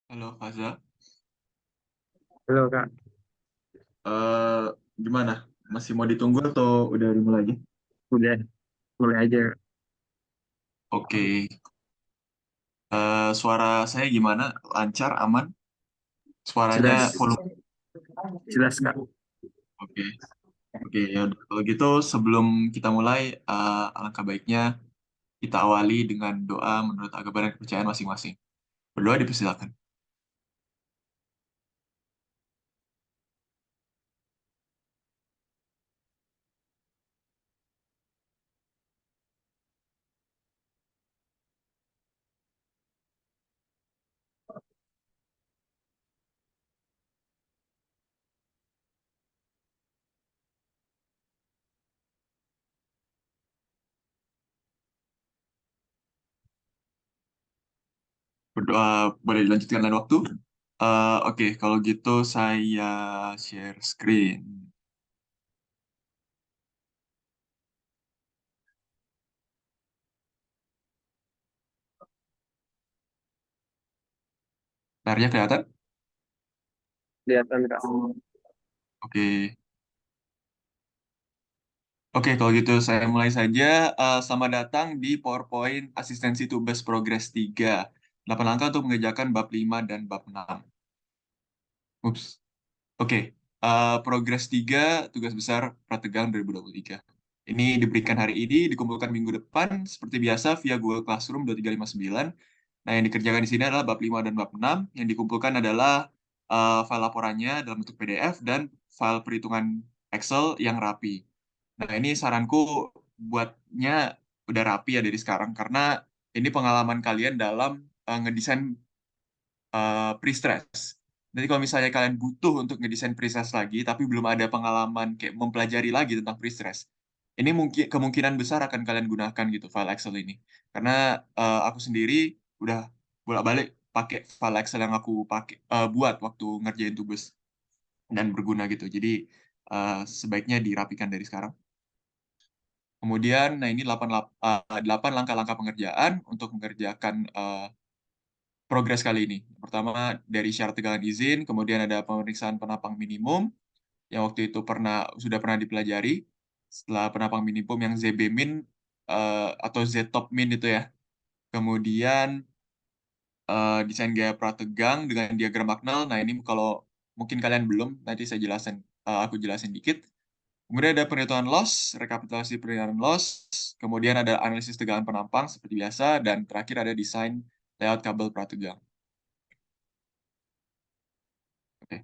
Halo Faza. Halo Kak, Eh Gimana? Masih mau ditunggu atau udah dimulai aja? udah mulai aja. Oke. Suara saya gimana? Lancar, aman? Suaranya Jelas, volume. jelas Kak. Oke. Oke, ya udah. Kalau gitu sebelum kita mulai, alangkah baiknya kita awali dengan doa menurut agama dan kepercayaan masing-masing. Berdoa dipersilakan. Berdoa boleh dilanjutkan lain waktu. Oke, kalau gitu saya share screen. Layarnya kelihatan? Kelihatan Kak. Oke. Oke, kalau gitu saya mulai saja. Selamat datang di PowerPoint Asistensi Tugas Progres 3. 8 langkah untuk mengerjakan bab 5 dan bab 6. Ups. Oke, Progres 3, tugas besar Prategang 2023. Ini diberikan hari ini, dikumpulkan minggu depan, seperti biasa via Google Classroom 2359. Nah, yang dikerjakan di sini adalah bab 5 dan bab 6. Yang dikumpulkan adalah file laporannya dalam bentuk PDF dan file perhitungan Excel yang rapi. Nah, ini saranku buatnya udah rapi ya dari sekarang, karena ini pengalaman kalian dalam ngedesain pre-stress. Jadi kalau misalnya kalian butuh untuk ngedesain pre-stress lagi, tapi belum ada pengalaman kayak mempelajari lagi tentang pre-stress, ini mungkin kemungkinan besar akan kalian gunakan gitu file Excel ini. Karena aku sendiri udah bolak-balik pakai file Excel yang aku pakai buat waktu ngerjain tugas dan berguna gitu. Jadi sebaiknya dirapikan dari sekarang. Kemudian, nah ini 8 langkah-langkah pengerjaan untuk mengerjakan progres kali ini. Pertama, dari syarat tegangan izin, kemudian ada pemeriksaan penapang minimum, yang waktu itu sudah pernah dipelajari. Setelah penapang minimum yang ZB-min atau Z-top-min itu ya. Kemudian, desain gaya prategang dengan diagram Magnell. Nah, ini kalau mungkin kalian belum, nanti aku jelasin dikit. Kemudian ada perhitungan loss, rekapitulasi perhitungan loss, kemudian ada analisis tegangan penampang seperti biasa, dan terakhir ada desain layout kabel prategang. Oke.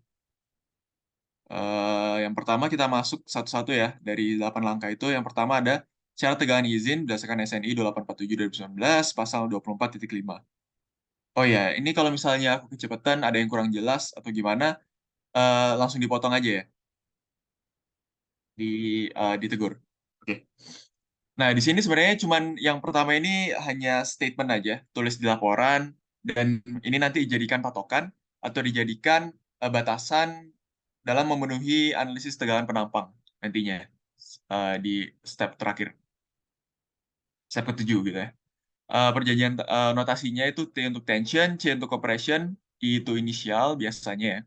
Yang pertama kita masuk satu-satu ya, dari 8 langkah itu. Yang pertama ada syarat tegangan izin berdasarkan SNI 2847 2019, pasal 24.5. Oh ya, ini kalau misalnya aku kecepatan, ada yang kurang jelas atau gimana, langsung dipotong aja ya, di, ditegur. Oke. Nah, di sini sebenarnya cuman yang pertama ini hanya statement aja, tulis di laporan, dan ini nanti dijadikan patokan atau dijadikan batasan dalam memenuhi analisis tegangan penampang nantinya di step terakhir, step ketujuh gitu ya. Perjanjian notasinya itu T untuk tension, C untuk compression, I itu inisial biasanya ya.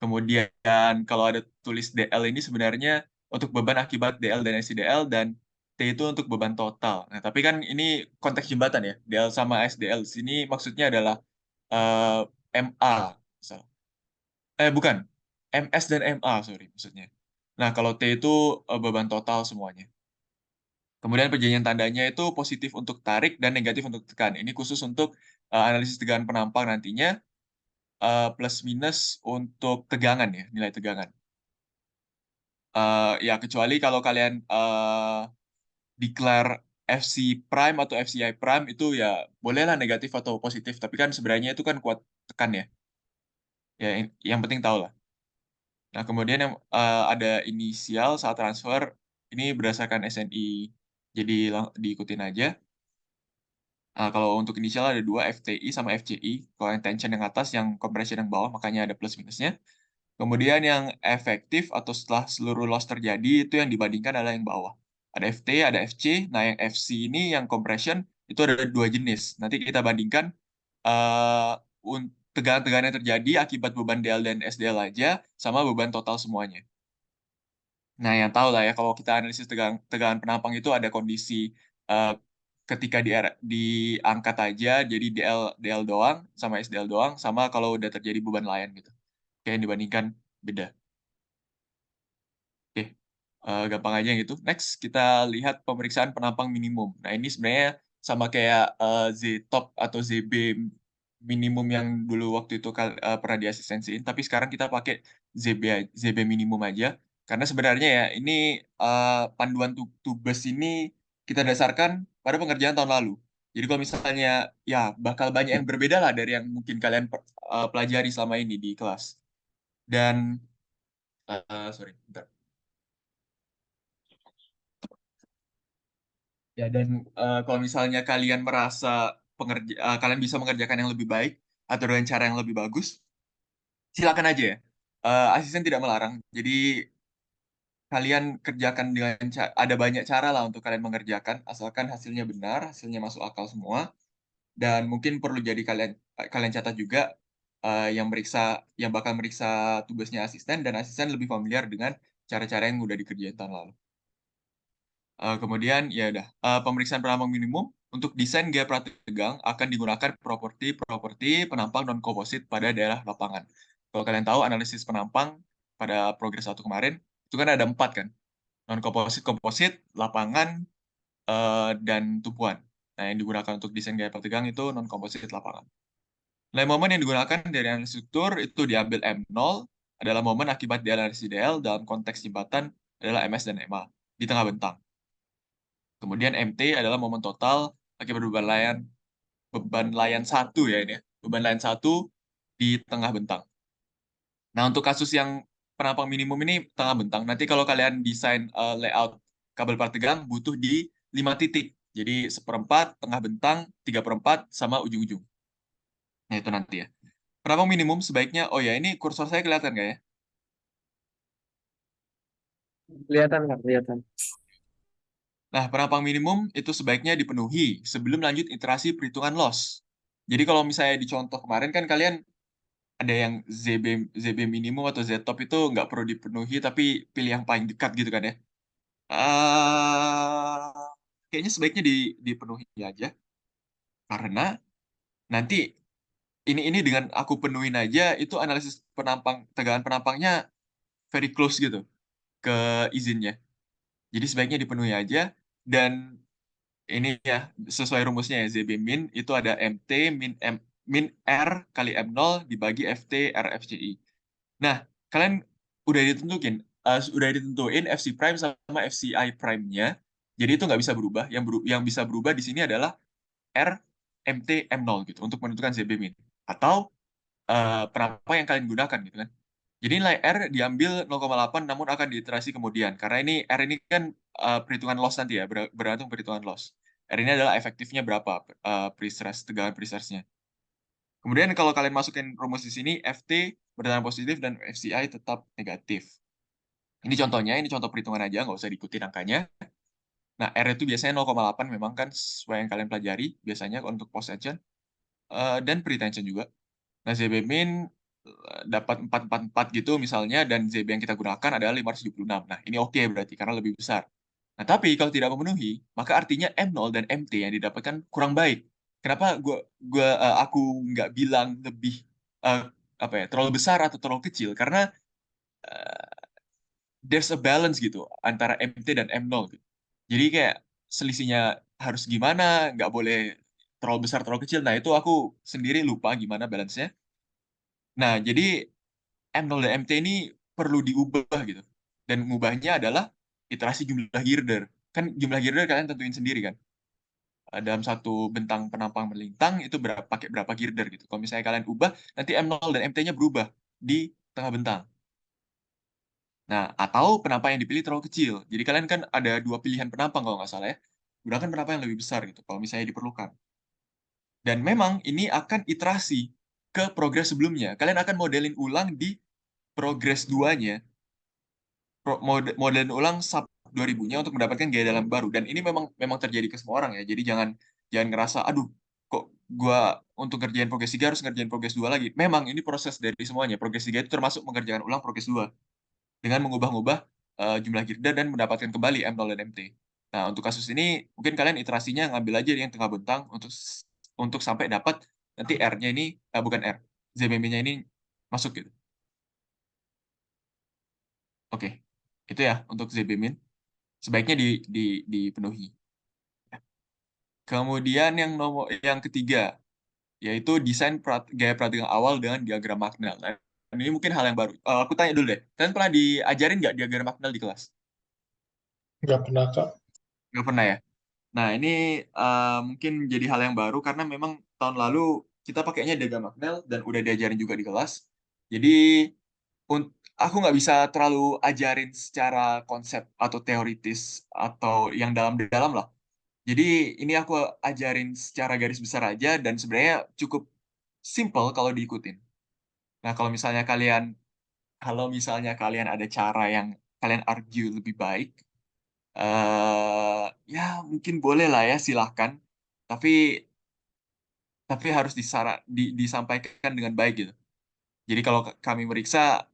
Kemudian kalau ada tulis DL ini sebenarnya untuk beban akibat DL dan SIDL, dan T itu untuk beban total. Nah, tapi kan ini konteks jembatan ya. DL sama SDL di sini maksudnya adalah eh, MA. Misal. Bukan. MS dan MA, sorry maksudnya. Nah, kalau T itu beban total semuanya. Kemudian perjanjian tandanya itu positif untuk tarik dan negatif untuk tekan. Ini khusus untuk analisis tegangan penampang nantinya, plus minus untuk tegangan ya, nilai tegangan. Ya kecuali kalau kalian declare FC prime atau FCI prime itu ya bolehlah negatif atau positif, tapi kan sebenarnya itu kan kuat tekan ya. Ya yang penting tahu lah. Nah, kemudian yang ada inisial saat transfer ini berdasarkan SNI. Jadi diikutin aja. Kalau untuk inisial ada dua, FTI sama FCI. Kalau yang tension yang atas, yang compression yang bawah, makanya ada plus minusnya. Kemudian yang efektif atau setelah seluruh loss terjadi, itu yang dibandingkan adalah yang bawah. Ada FT, ada FC. Nah, yang FC ini, yang compression, itu ada dua jenis. Nanti kita bandingkan eh, tegangan-tegangan yang terjadi akibat beban DL dan SDL aja, sama beban total semuanya. Nah, yang tahu lah ya, kalau kita analisis tegangan penampang itu ada kondisi eh, ketika diangkat aja, jadi DL doang, sama SDL doang, sama kalau udah terjadi beban lain gitu. Kayak yang dibandingkan, beda. Oke, gampang aja gitu. Next, kita lihat pemeriksaan penampang minimum. Nah, ini sebenarnya sama kayak Z-top atau ZB minimum yang dulu waktu itu pernah diasistensiin, tapi sekarang kita pakai ZB minimum aja. Karena sebenarnya ya, ini panduan tubes ini kita dasarkan pada pengerjaan tahun lalu. Jadi kalau misalnya, ya bakal banyak yang berbeda lah dari yang mungkin kalian pelajari selama ini di kelas. Dan, sorry, bentar. Ya, dan kalau misalnya kalian merasa kalian bisa mengerjakan yang lebih baik atau dengan cara yang lebih bagus, silakan aja ya. Asisten tidak melarang. Jadi kalian kerjakan dengan ada banyak cara lah untuk kalian mengerjakan, asalkan hasilnya benar, hasilnya masuk akal semua. Dan mungkin perlu jadi kalian kalian catat juga yang bakal meriksa tugasnya asisten, dan asisten lebih familiar dengan cara-cara yang udah dikerjain tahun lalu. Kemudian ya udah, pemeriksaan penampang minimum untuk desain gaya prategang akan digunakan properti-properti penampang non-komposit pada daerah lapangan. Kalau kalian tahu analisis penampang pada progres 1 kemarin, itu kan ada 4 kan, non-komposit, komposit, lapangan, dan tumpuan. Nah, yang digunakan untuk desain gaya prategang itu non-komposit lapangan. Nilai momen yang digunakan dari analisis struktur itu diambil M0 adalah momen akibat dianalisis DL dalam konteks jembatan adalah MS dan MA di tengah bentang. Kemudian MT adalah momen total akibat beban layan satu ya ini ya. Beban layan satu di tengah bentang. Nah, untuk kasus yang penampang minimum ini tengah bentang, nanti kalau kalian desain layout kabel partegang butuh di 5 titik. Jadi seperempat, tengah bentang, 3/4, sama ujung-ujung. Nah, itu nanti ya. Penampang minimum sebaiknya, oh ya, ini kursor saya kelihatan nggak ya? Kelihatan nggak? Kelihatan. Nah, penampang minimum itu sebaiknya dipenuhi sebelum lanjut iterasi perhitungan loss. Jadi kalau misalnya di contoh kemarin kan kalian ada yang ZB minimum atau Z-top itu nggak perlu dipenuhi, tapi pilih yang paling dekat gitu kan ya. Kayaknya sebaiknya dipenuhi aja, karena nanti ini dengan aku penuhin aja, itu analisis tegangan penampangnya very close gitu ke izinnya. Jadi sebaiknya dipenuhi aja, dan ini ya, sesuai rumusnya ya, ZB min itu ada MT min R kali M0 dibagi FT RFCI. Nah, kalian udah ditentuin FC prime sama FCI prime-nya. Jadi itu nggak bisa berubah. Yang bisa berubah di sini adalah R, MT, M0 gitu untuk menentukan ZB min. Atau berapa yang kalian gunakan gitu kan. Jadi nilai R diambil 0,8 namun akan diiterasi kemudian. Karena ini R ini kan perhitungan loss nanti ya, bergantung perhitungan loss. R ini adalah efektifnya berapa, pre-stress, tegangan pre-stressnya. Kemudian kalau kalian masukin rumus di sini, FT berdasarkan positif dan FCI tetap negatif. Ini contoh perhitungan aja, nggak usah diikutin angkanya. Nah, R itu biasanya 0,8 memang kan sesuai yang kalian pelajari biasanya untuk post tension dan pre-tension juga. Nah, ZB min dapat 444 gitu misalnya, dan ZB yang kita gunakan adalah 576. Nah, ini oke berarti karena lebih besar. Nah, tapi kalau tidak memenuhi, maka artinya M0 dan MT yang didapatkan kurang baik. Kenapa aku nggak bilang lebih eh, apa ya, terlalu besar atau terlalu kecil? Karena eh, there's a balance gitu antara MT dan M0 gitu. Jadi kayak selisihnya harus gimana, nggak boleh terlalu besar, terlalu kecil. Nah, itu aku sendiri lupa gimana balance-nya. Nah, jadi M0 dan MT ini perlu diubah gitu. Dan mengubahnya adalah iterasi jumlah girder. Kan jumlah girder kalian tentuin sendiri kan. Dalam satu bentang penampang melintang itu pakai berapa girder gitu. Kalau misalnya kalian ubah, nanti M0 dan MT-nya berubah di tengah bentang. Nah, atau penampang yang dipilih terlalu kecil. Jadi kalian kan ada 2 pilihan penampang kalau nggak salah ya. Gunakan penampang yang lebih besar gitu, kalau misalnya diperlukan. Dan memang ini akan iterasi ke progres sebelumnya. Kalian akan modelin ulang di progres 2-nya, modelin ulang sub 2000-nya untuk mendapatkan gaya dalam baru. Dan ini memang memang terjadi ke semua orang ya. Jadi jangan jangan ngerasa, aduh, kok gua untuk ngerjain progres 3 harus ngerjain progres 2 lagi. Memang ini proses dari semuanya. Progres 3 itu termasuk mengerjakan ulang progres 2 dengan mengubah-ubah jumlah girda dan mendapatkan kembali M0 dan MT. Nah, untuk kasus ini mungkin kalian iterasinya ngambil aja yang tengah bentang untuk sampai dapat nanti R-nya ini bukan R, ZBB-nya ini masuk gitu. Oke. Itu ya untuk ZB-min. Sebaiknya dipenuhi. Kemudian yang ketiga yaitu desain gaya peradangan awal dengan diagram Magnell. Nah, ini mungkin hal yang baru. Aku tanya dulu deh, kalian pernah diajarin nggak diagram Magnell di kelas? Nggak pernah, Kak. Nggak pernah ya? Nah, ini mungkin jadi hal yang baru karena memang tahun lalu kita pakainya diagram Magnell dan udah diajarin juga di kelas. Jadi, aku nggak bisa terlalu ajarin secara konsep atau teoritis atau yang dalam-dalam lah. Jadi ini aku ajarin secara garis besar aja dan sebenarnya cukup simple kalau diikutin. Nah, kalau misalnya kalian ada cara yang kalian argue lebih baik, ya mungkin boleh lah ya, silahkan. Tapi harus disampaikan dengan baik gitu. Jadi kalau kami meriksa,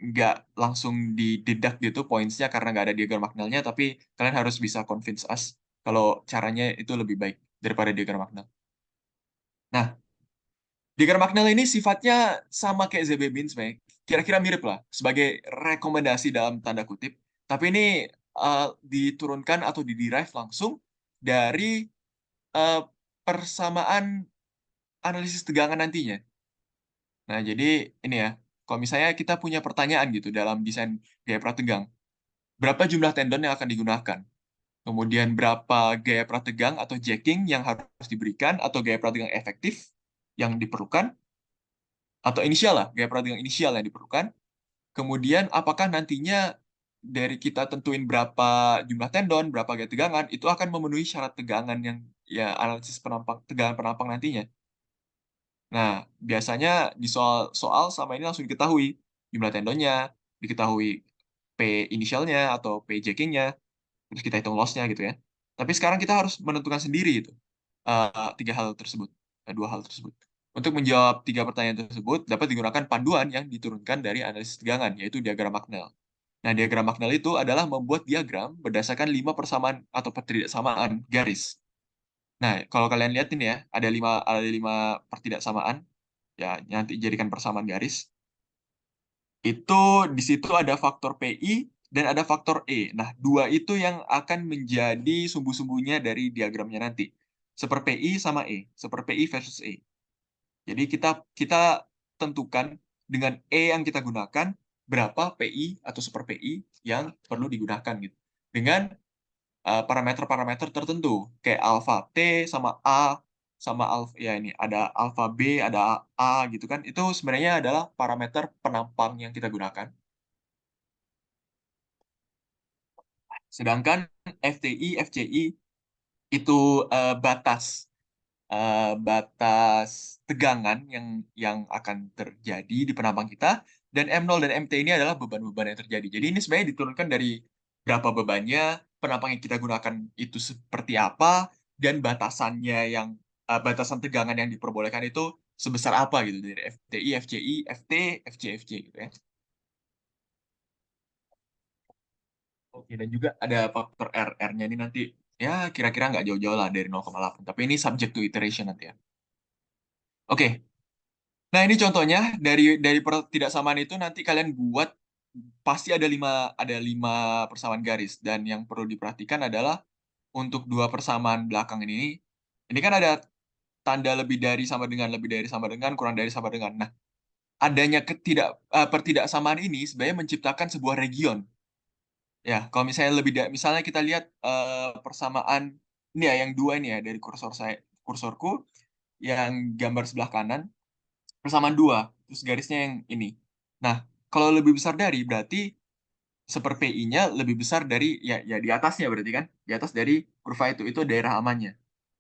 nggak langsung didedak gitu pointsnya karena nggak ada diagram Magnell-nya, tapi kalian harus bisa convince us kalau caranya itu lebih baik daripada diagram Magnell. Nah, diagram Magnell ini sifatnya sama kayak ZB-Bin sebenarnya. Kira-kira mirip lah, sebagai rekomendasi dalam tanda kutip. Tapi ini diturunkan atau diderive langsung dari eh, persamaan analisis tegangan nantinya. Nah, jadi ini ya, kalau misalnya kita punya pertanyaan gitu dalam desain gaya prategang, berapa jumlah tendon yang akan digunakan? Kemudian berapa gaya prategang atau jacking yang harus diberikan atau gaya prategang efektif yang diperlukan? Atau inisial lah, gaya peradangan inisial yang diperlukan. Kemudian apakah nantinya dari kita tentuin berapa jumlah tendon, berapa gaya tegangan, itu akan memenuhi syarat tegangan yang ya analisis tegangan penampang nantinya. Nah, biasanya di soal sama ini langsung diketahui jumlah tendonnya, diketahui P inisialnya atau P jackingnya, terus kita hitung loss-nya gitu ya. Tapi sekarang kita harus menentukan sendiri itu tiga hal tersebut, dua hal tersebut. Untuk menjawab tiga pertanyaan tersebut, dapat digunakan panduan yang diturunkan dari analisis tegangan, yaitu diagram Magnell. Nah, diagram Magnell itu adalah membuat diagram berdasarkan 5 persamaan atau pertidaksamaan garis. Nah, kalau kalian lihat ini ya, ada lima pertidaksamaan, ya nanti jadikan persamaan garis. Itu di situ ada faktor PI dan ada faktor E. Nah, dua itu yang akan menjadi sumbu-sumbunya dari diagramnya nanti. Seper PI sama E, seper PI versus E. Jadi kita kita tentukan dengan E yang kita gunakan berapa PI atau super PI yang perlu digunakan gitu. Dengan parameter-parameter tertentu kayak alfa T sama A sama alfa ya ini ada alfa B, ada A gitu kan. Itu sebenarnya adalah parameter penampang yang kita gunakan. Sedangkan FTI, FCI itu batas batas tegangan yang akan terjadi di penampang kita, dan M0 dan MT ini adalah beban-beban yang terjadi. Jadi ini sebenarnya diturunkan dari berapa bebannya, penampang yang kita gunakan itu seperti apa, dan batasan tegangan yang diperbolehkan itu sebesar apa gitu dari FTI, FCI, FT, FC gitu ya. Oke, dan juga ada faktor R. R-nya ini nanti ya kira-kira nggak jauh-jauh lah dari 0,8. Tapi ini subject to iteration nanti ya. Oke, nah, ini contohnya dari pertidaksamaan itu nanti kalian buat pasti ada lima persamaan garis dan yang perlu diperhatikan adalah untuk dua persamaan belakang ini kan ada tanda lebih dari sama dengan lebih dari sama dengan kurang dari sama dengan. Nah, adanya pertidaksamaan ini sebenarnya menciptakan sebuah region. Ya, kalau misalnya misalnya kita lihat persamaan ini ya yang dua ini ya dari kursorku yang gambar sebelah kanan persamaan dua, terus garisnya yang ini. Nah, kalau lebih besar dari, berarti seper PI-nya lebih besar dari, ya di atasnya berarti kan, di atas dari kurva itu daerah amannya.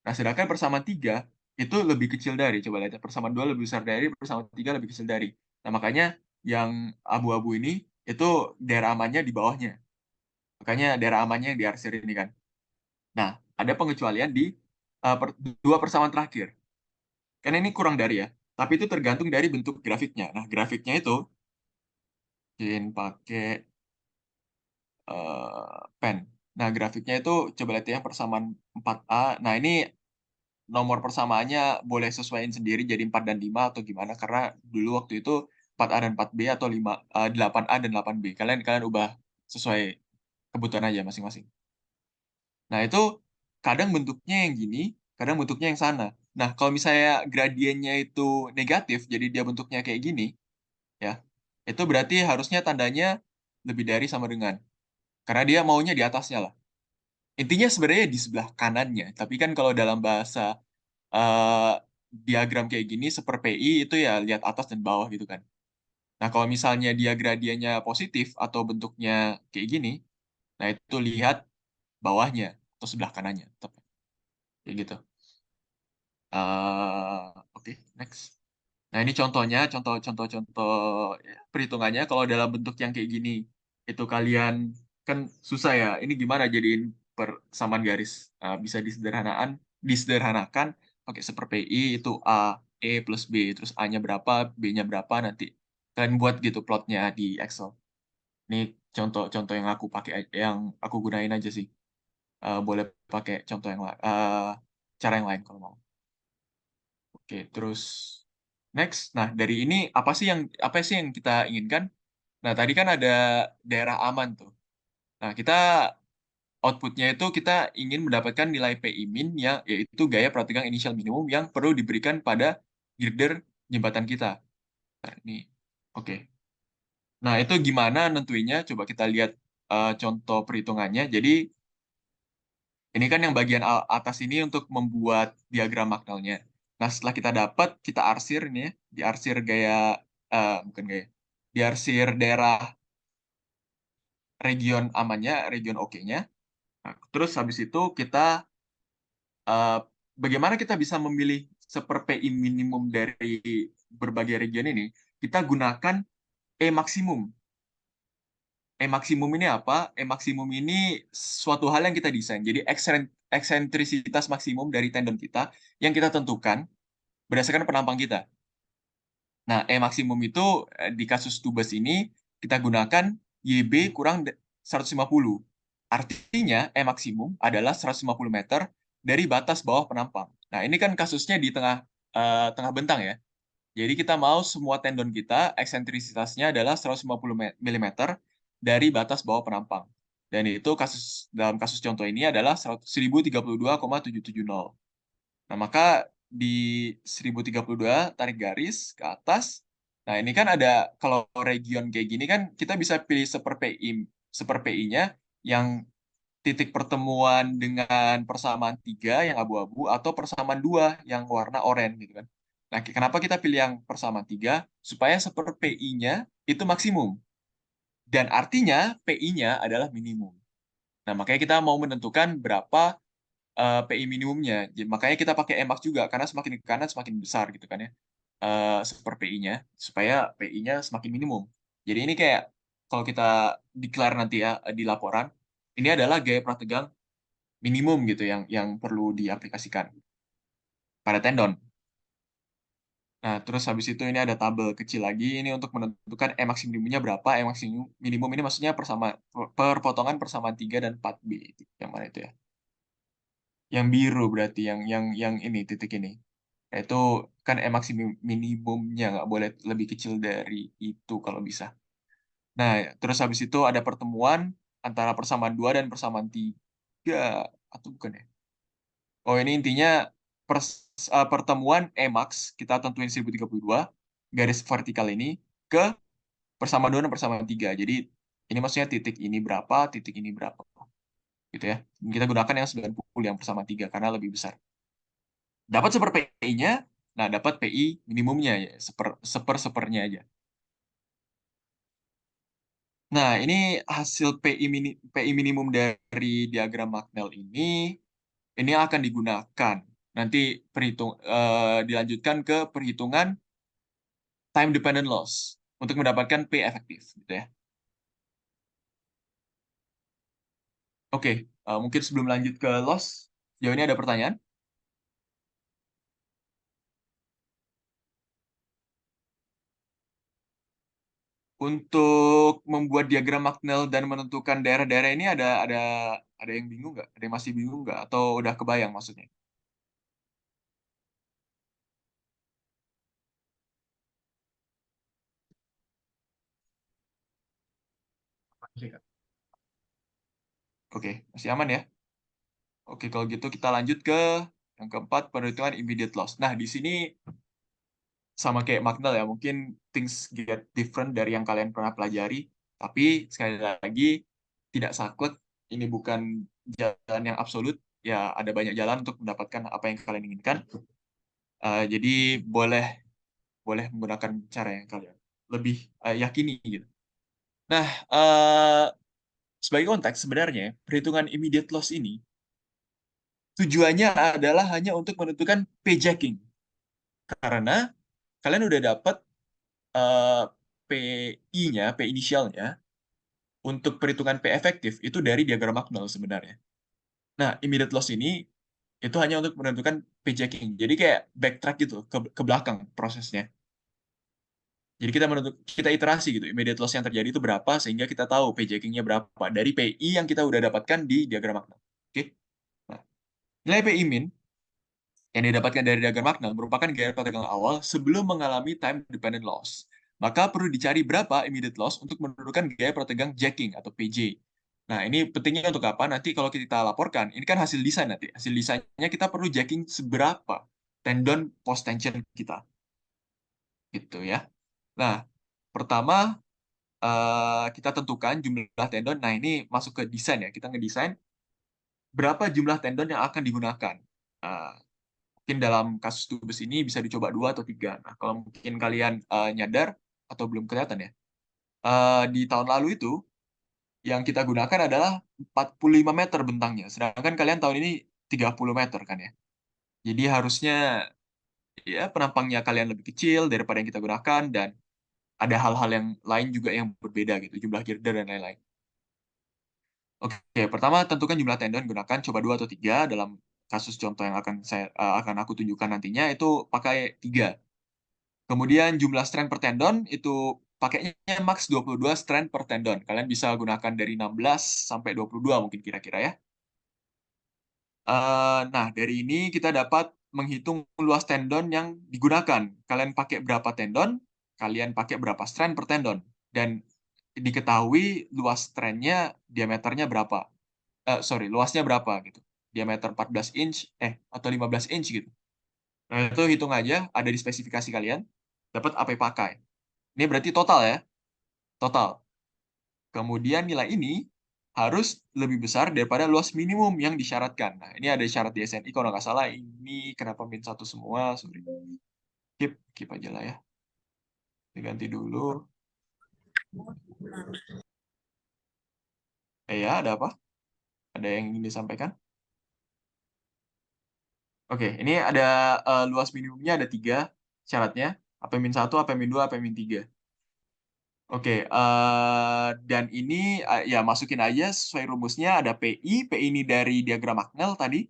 Nah, sedangkan persamaan tiga, itu lebih kecil dari, coba lihat, ya. Persamaan dua lebih besar dari, persamaan tiga lebih kecil dari. Nah, makanya yang abu-abu ini, itu daerah amannya di bawahnya. Makanya daerah amannya yang diarsir ini kan. Nah, ada pengecualian di dua persamaan terakhir. Karena ini kurang dari ya. Tapi itu tergantung dari bentuk grafiknya. Nah, grafiknya itu mungkin pakai pen. Nah, grafiknya itu coba lihat ya persamaan 4A. Nah, ini nomor persamaannya boleh sesuaiin sendiri jadi 4 dan 5 atau gimana karena dulu waktu itu 4A dan 4B atau 8A dan 8B. Kalian kalian ubah sesuai kebutuhan aja masing-masing. Nah, itu kadang bentuknya yang gini, kadang bentuknya yang sana. Nah, kalau misalnya gradiennya itu negatif, jadi dia bentuknya kayak gini, ya, itu berarti harusnya tandanya lebih dari sama dengan. Karena dia maunya di atasnya lah. Intinya sebenarnya di sebelah kanannya. Tapi kan kalau dalam bahasa eh, diagram kayak gini, seper PI itu ya lihat atas dan bawah gitu kan. Nah, kalau misalnya dia gradiennya positif atau bentuknya kayak gini, nah itu lihat bawahnya atau sebelah kanannya. Kayak gitu. Oke, next. Nah, ini contohnya, contoh-contoh ya, perhitungannya. Kalau dalam bentuk yang kayak gini, itu kalian kan susah ya. Ini gimana jadiin persamaan garis? Bisa disederhanakan pakai seper PI itu A, E plus B, terus A-nya berapa, B-nya berapa nanti. Kalian buat gitu plotnya di Excel. Ini contoh-contoh yang aku pakai, yang aku gunain aja sih. Boleh pakai contoh yang lain, cara yang lain kalau mau. Oke, terus next. Nah, dari ini apa sih yang kita inginkan? Nah, tadi kan ada daerah aman tuh. Nah, kita outputnya itu kita ingin mendapatkan nilai PI min yang yaitu gaya prategang inisial minimum yang perlu diberikan pada girder jembatan kita. Nah, ini oke. Nah, itu gimana nentuinnya? Coba kita lihat contoh perhitungannya. Jadi, ini kan yang bagian atas ini untuk membuat diagram maknelnya. Nah, setelah kita dapat, kita arsir ini ya, diarsir gaya, bukan gaya, diarsir daerah region amannya, region oke-nya. Nah, terus habis itu kita, eh, bagaimana kita bisa memilih seper PI minimum dari berbagai region ini? Kita gunakan E maksimum. E maksimum ini apa? E maksimum ini suatu hal yang kita desain. Jadi eksentrisitas maksimum dari tendon kita yang kita tentukan berdasarkan penampang kita. Nah, E maksimum itu di kasus tubes ini kita gunakan YB kurang 150. Artinya E maksimum adalah 150 meter dari batas bawah penampang. Nah, ini kan kasusnya di tengah bentang ya. Jadi kita mau semua tendon kita eksentrisitasnya adalah 150 mm dari batas bawah penampang. Dan itu dalam kasus contoh ini adalah 1032,770. Nah, maka di 1032 tarik garis ke atas. Nah, ini kan ada kalau region kayak gini kan kita bisa pilih seper PI-nya yang titik pertemuan dengan persamaan 3 yang abu-abu atau persamaan 2 yang warna oranye gitu kan. Nah, kenapa kita pilih yang persamaan 3? Supaya seper PI-nya itu maksimum. Dan artinya PI-nya adalah minimum. Nah, makanya kita mau menentukan berapa PI minimumnya. Makanya kita pakai emak juga, karena semakin ke kanan semakin besar gitu kan ya. Seper PI-nya, supaya PI-nya semakin minimum. Jadi ini kayak, kalau kita declare nanti ya di laporan, ini adalah gaya prategang minimum gitu yang perlu diaplikasikan pada tendon. Nah, terus habis itu ini ada tabel kecil lagi ini untuk menentukan E maksimumnya berapa. E maksimum minimum ini maksudnya perpotongan persamaan 3 dan 4B. Yang mana itu ya? Yang biru berarti yang ini titik ini. Itu kan E maksimum minimumnya nggak boleh lebih kecil dari itu kalau bisa. Nah, terus habis itu ada pertemuan antara persamaan 2 dan persamaan 3 atau bukan ya? Oh, ini intinya pertemuan Emax, kita tentuin 1032, garis vertikal ini, ke persamaan 2 dan persamaan 3. Jadi, ini maksudnya titik ini berapa, titik ini berapa. Gitu ya. Kita gunakan yang 90, yang persamaan 3, karena lebih besar. Dapat seper PI-nya, nah dapat PI minimumnya, ya, sepernya aja. Nah, ini hasil PI minimum dari diagram Magnell ini akan digunakan nanti dilanjutkan ke perhitungan time dependent loss untuk mendapatkan P efektif gitu ya. Oke, mungkin sebelum lanjut ke loss, sejauh ini ada pertanyaan? Untuk membuat diagram Magnell dan menentukan daerah-daerah ini ada yang bingung nggak? Ada yang masih bingung nggak? Atau udah kebayang maksudnya? Masih, Kak. Oke, masih aman ya? Oke, kalau gitu kita lanjut ke yang keempat, perhitungan immediate loss. Nah, di sini sama kayak Magnell ya, mungkin things get different dari yang kalian pernah pelajari, tapi sekali lagi tidak saklek, ini bukan jalan yang absolut, ya ada banyak jalan untuk mendapatkan apa yang kalian inginkan. Jadi boleh boleh menggunakan cara yang kalian lebih yakini gitu. Nah, sebagai konteks sebenarnya perhitungan immediate loss ini tujuannya adalah hanya untuk menentukan payjacking karena kalian udah dapat eh, PI-nya, P inisialnya untuk perhitungan P efektif itu dari diagram Magnell sebenarnya. Nah, immediate loss ini itu hanya untuk menentukan payjacking. Jadi kayak backtrack gitu ke belakang prosesnya. Jadi kita iterasi gitu, immediate loss yang terjadi itu berapa sehingga kita tahu payjackingnya berapa dari PI yang kita udah dapatkan di diagram Magnell. Oke. Nah, nilai PI min yang didapatkan dari diagram Magnell merupakan gaya perdagangan awal sebelum mengalami time dependent loss. Maka perlu dicari berapa immediate loss untuk menentukan gaya pertegang jacking atau PJ. Nah, ini pentingnya untuk apa? Nanti kalau kita laporkan, ini kan hasil desain nanti. Hasil desainnya kita perlu jacking seberapa tendon post tension kita. Gitu ya. Nah, pertama kita tentukan jumlah tendon. Nah, ini masuk ke desain ya. Kita ngedesain berapa jumlah tendon yang akan digunakan. Nah, mungkin dalam kasus tubes ini bisa dicoba 2 atau 3. Nah, kalau mungkin kalian nyadar atau belum kelihatan ya, di tahun lalu itu yang kita gunakan adalah 45 meter bentangnya, sedangkan kalian tahun ini 30 meter kan ya. Jadi harusnya ya penampangnya kalian lebih kecil daripada yang kita gunakan dan ada hal-hal yang lain juga yang berbeda gitu, jumlah girder dan lain-lain. Oke, pertama tentukan jumlah tendon gunakan coba 2 atau 3 dalam kasus contoh yang akan aku tunjukkan nantinya itu pakai 3. Kemudian jumlah strand per tendon itu pakainya max 22 strand per tendon. Kalian bisa gunakan dari 16 sampai 22 mungkin kira-kira ya. Nah, dari ini kita dapat menghitung luas tendon yang digunakan. Kalian pakai berapa tendon, kalian pakai berapa strand per tendon. Dan diketahui luas strandnya diameternya berapa. Sorry, luasnya berapa gitu. Diameter 14 inch, atau 15 inch gitu. Nah, itu hitung aja, ada di spesifikasi kalian, dapat apa yang pakai. Ini berarti total ya, total. Kemudian nilai ini harus lebih besar daripada luas minimum yang disyaratkan. Nah, ini ada syarat di SNI kalau nggak salah. Ini kenapa min 1 semua? Sorry. Keep aja lah ya. Diganti dulu. Ya, ada apa? Ada yang ingin disampaikan? Oke, ini ada luas minimumnya ada 3 syaratnya. AP-1, AP-2, AP-3. Oke, dan ini ya masukin aja sesuai rumusnya ada PI, PI ini dari diagram Magnell tadi.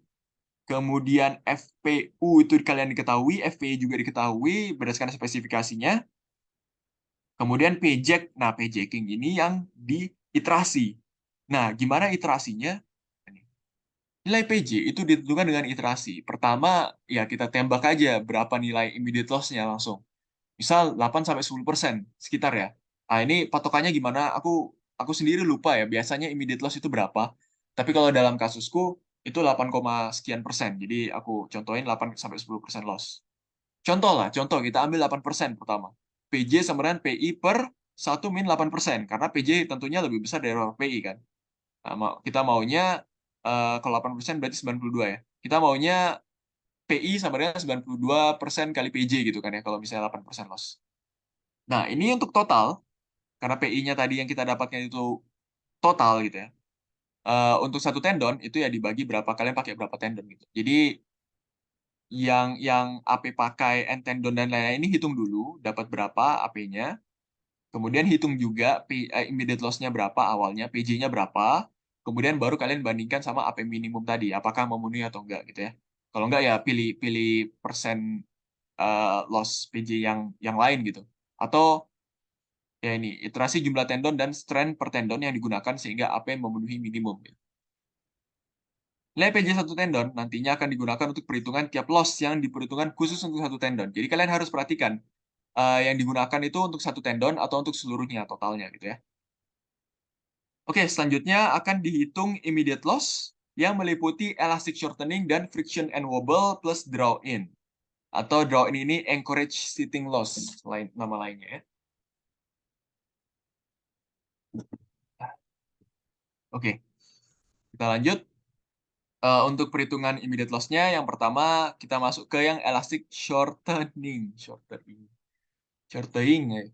Kemudian FPU itu kalian diketahui, FPI juga diketahui berdasarkan spesifikasinya. Kemudian PJAC, nah PJACking ini yang diiterasi. Nah, gimana iterasinya? Nilai PJ itu ditentukan dengan iterasi. Pertama, ya kita tembak aja berapa nilai immediate loss-nya langsung. Misal 8-10% sekitar ya. Nah, ini patokannya gimana? Aku sendiri lupa ya, biasanya immediate loss itu berapa. Tapi kalau dalam kasusku itu 8, sekian persen. Jadi aku contohin 8-10% loss. Contoh lah, contoh kita ambil 8% pertama. PJ sama dengan PI per 1 min 8%. Karena PJ tentunya lebih besar dari PI kan. Nah, kita maunya kalau 8% berarti 92 ya. Kita maunya PI sama dengan 92% kali PJ gitu kan ya, kalau misalnya 8% loss. Nah, ini untuk total, karena PI-nya tadi yang kita dapatkan itu total gitu ya. Untuk satu tendon, itu ya dibagi berapa, kalian pakai berapa tendon gitu. Jadi, yang AP pakai, end tendon, dan lain-lain ini hitung dulu, dapat berapa AP-nya. Kemudian hitung juga immediate loss-nya berapa awalnya, PJ-nya berapa. Kemudian baru kalian bandingkan sama AP minimum tadi, apakah memenuhi atau enggak gitu ya. Kalau enggak ya pilih pilih persen loss PJ yang lain gitu. Atau Ya ini, iterasi jumlah tendon dan strand per tendon yang digunakan sehingga AP memenuhi minimum. Nilai PJ satu tendon nantinya akan digunakan untuk perhitungan tiap loss yang diperhitungkan khusus untuk satu tendon. Jadi kalian harus perhatikan yang digunakan itu untuk satu tendon atau untuk seluruhnya totalnya gitu ya. Oke, selanjutnya akan dihitung immediate loss yang meliputi elastic shortening dan friction and wobble plus draw in. Atau draw in ini encourage sitting loss, nama lainnya ya. Oke, kita lanjut. Untuk perhitungan immediate loss-nya, yang pertama kita masuk ke yang elastic shortening. Shortening ya.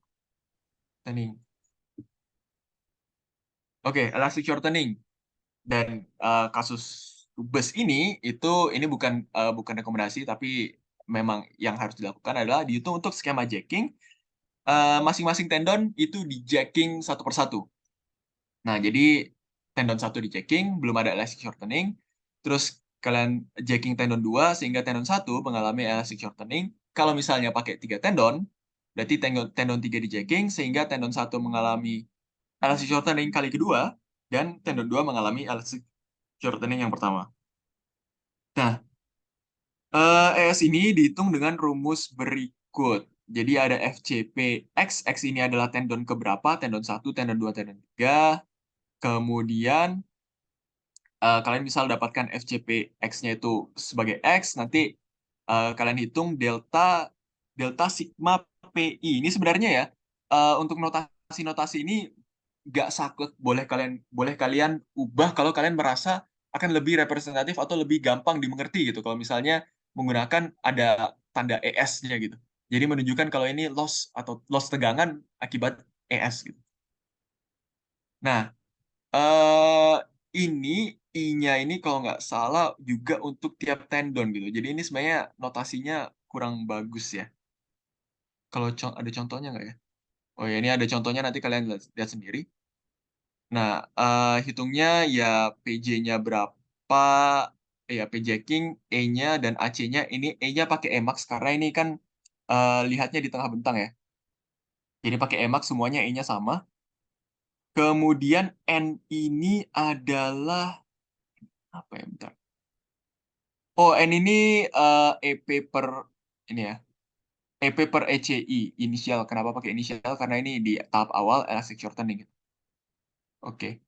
Shortening. Oke, elastic shortening. Dan kasus bus ini bukan rekomendasi, tapi memang yang harus dilakukan adalah dihitung untuk skema jacking. Masing-masing tendon itu di jacking satu persatu. Nah, jadi tendon satu di jacking, belum ada elastic shortening. Terus kalian jacking tendon 2 sehingga tendon satu mengalami elastic shortening. Kalau misalnya pakai 3 tendon, berarti tendon 3 di jacking sehingga tendon satu mengalami elastic shortening kali kedua dan tendon 2 mengalami elastic shortening yang pertama. Nah, ES ini dihitung dengan rumus berikut. Jadi ada FCP X, X ini adalah tendon keberapa, tendon 1, tendon 2, tendon 3. Kemudian kalian bisa dapatkan FCP X-nya itu sebagai X, nanti kalian hitung delta delta sigma PI. Ini sebenarnya ya, untuk notasi-notasi ini nggak saklek, boleh kalian ubah kalau kalian merasa akan lebih representatif atau lebih gampang dimengerti gitu. Kalau misalnya menggunakan ada tanda ES-nya gitu. Jadi menunjukkan kalau ini loss atau loss tegangan akibat ES gitu. Nah, eh ini I-nya ini kalau nggak salah juga untuk tiap tendon gitu. Jadi ini sebenarnya notasinya kurang bagus ya. Kalau ada contohnya nggak ya? Oh ya, ini ada contohnya, nanti kalian lihat sendiri. Nah, hitungnya ya PJ-nya berapa, ya PJ King, E-nya dan AC-nya. Ini E-nya pakai Emax karena ini kan lihatnya di tengah bentang ya. Jadi pakai Emax semuanya E-nya sama. Kemudian N ini adalah apa ya, bentar. Oh, N ini EP per ini ya. EP per ECI inisial. Kenapa pakai inisial? Karena ini di tahap awal elastic shortening. Oke.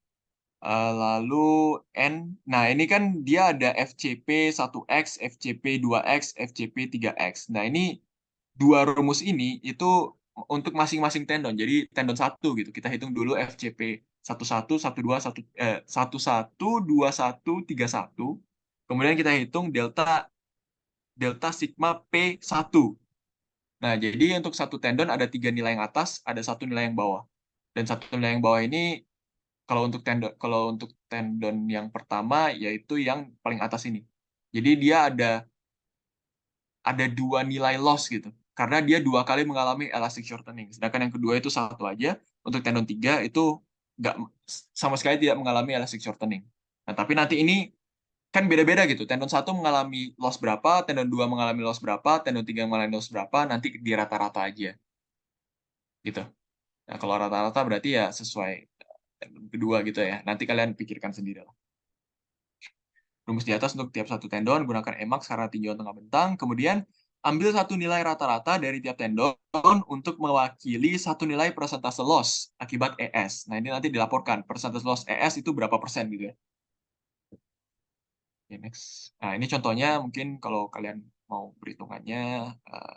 Lalu N. Nah, ini kan dia ada FCP 1X, FCP 2X, FCP 3X. Nah, ini dua rumus ini itu untuk masing-masing tendon. Jadi tendon satu gitu. Kita hitung dulu FCP 11, 12, 11, 21, 31. Kemudian kita hitung delta delta sigma P1. Nah, jadi untuk satu tendon ada 3 nilai yang atas, ada 1 nilai yang bawah. Dan 1 nilai yang bawah ini kalau untuk tendon yang pertama yaitu yang paling atas ini. Jadi dia ada 2 nilai loss gitu. Karena dia 2 kali mengalami elastic shortening. Sedangkan yang kedua itu satu aja. Untuk tendon 3 itu nggak sama sekali tidak mengalami elastic shortening. Nah, tapi nanti ini kan beda-beda gitu. Tendon satu mengalami loss berapa, tendon 2 mengalami loss berapa, tendon 3 mengalami loss berapa, nanti di rata-rata aja. Gitu. Nah, kalau rata-rata berarti ya sesuai tendon kedua gitu ya. Nanti kalian pikirkan sendiri lah. Rumus di atas untuk tiap satu tendon, gunakan Emax karena tinjauan tengah bentang. Kemudian, ambil satu nilai rata-rata dari tiap tendon untuk mewakili satu nilai persentase loss akibat ES. Nah, ini nanti dilaporkan. Persentase loss ES itu berapa persen gitu ya. Oke, next. Nah, ini contohnya mungkin kalau kalian mau perhitungannya, eh,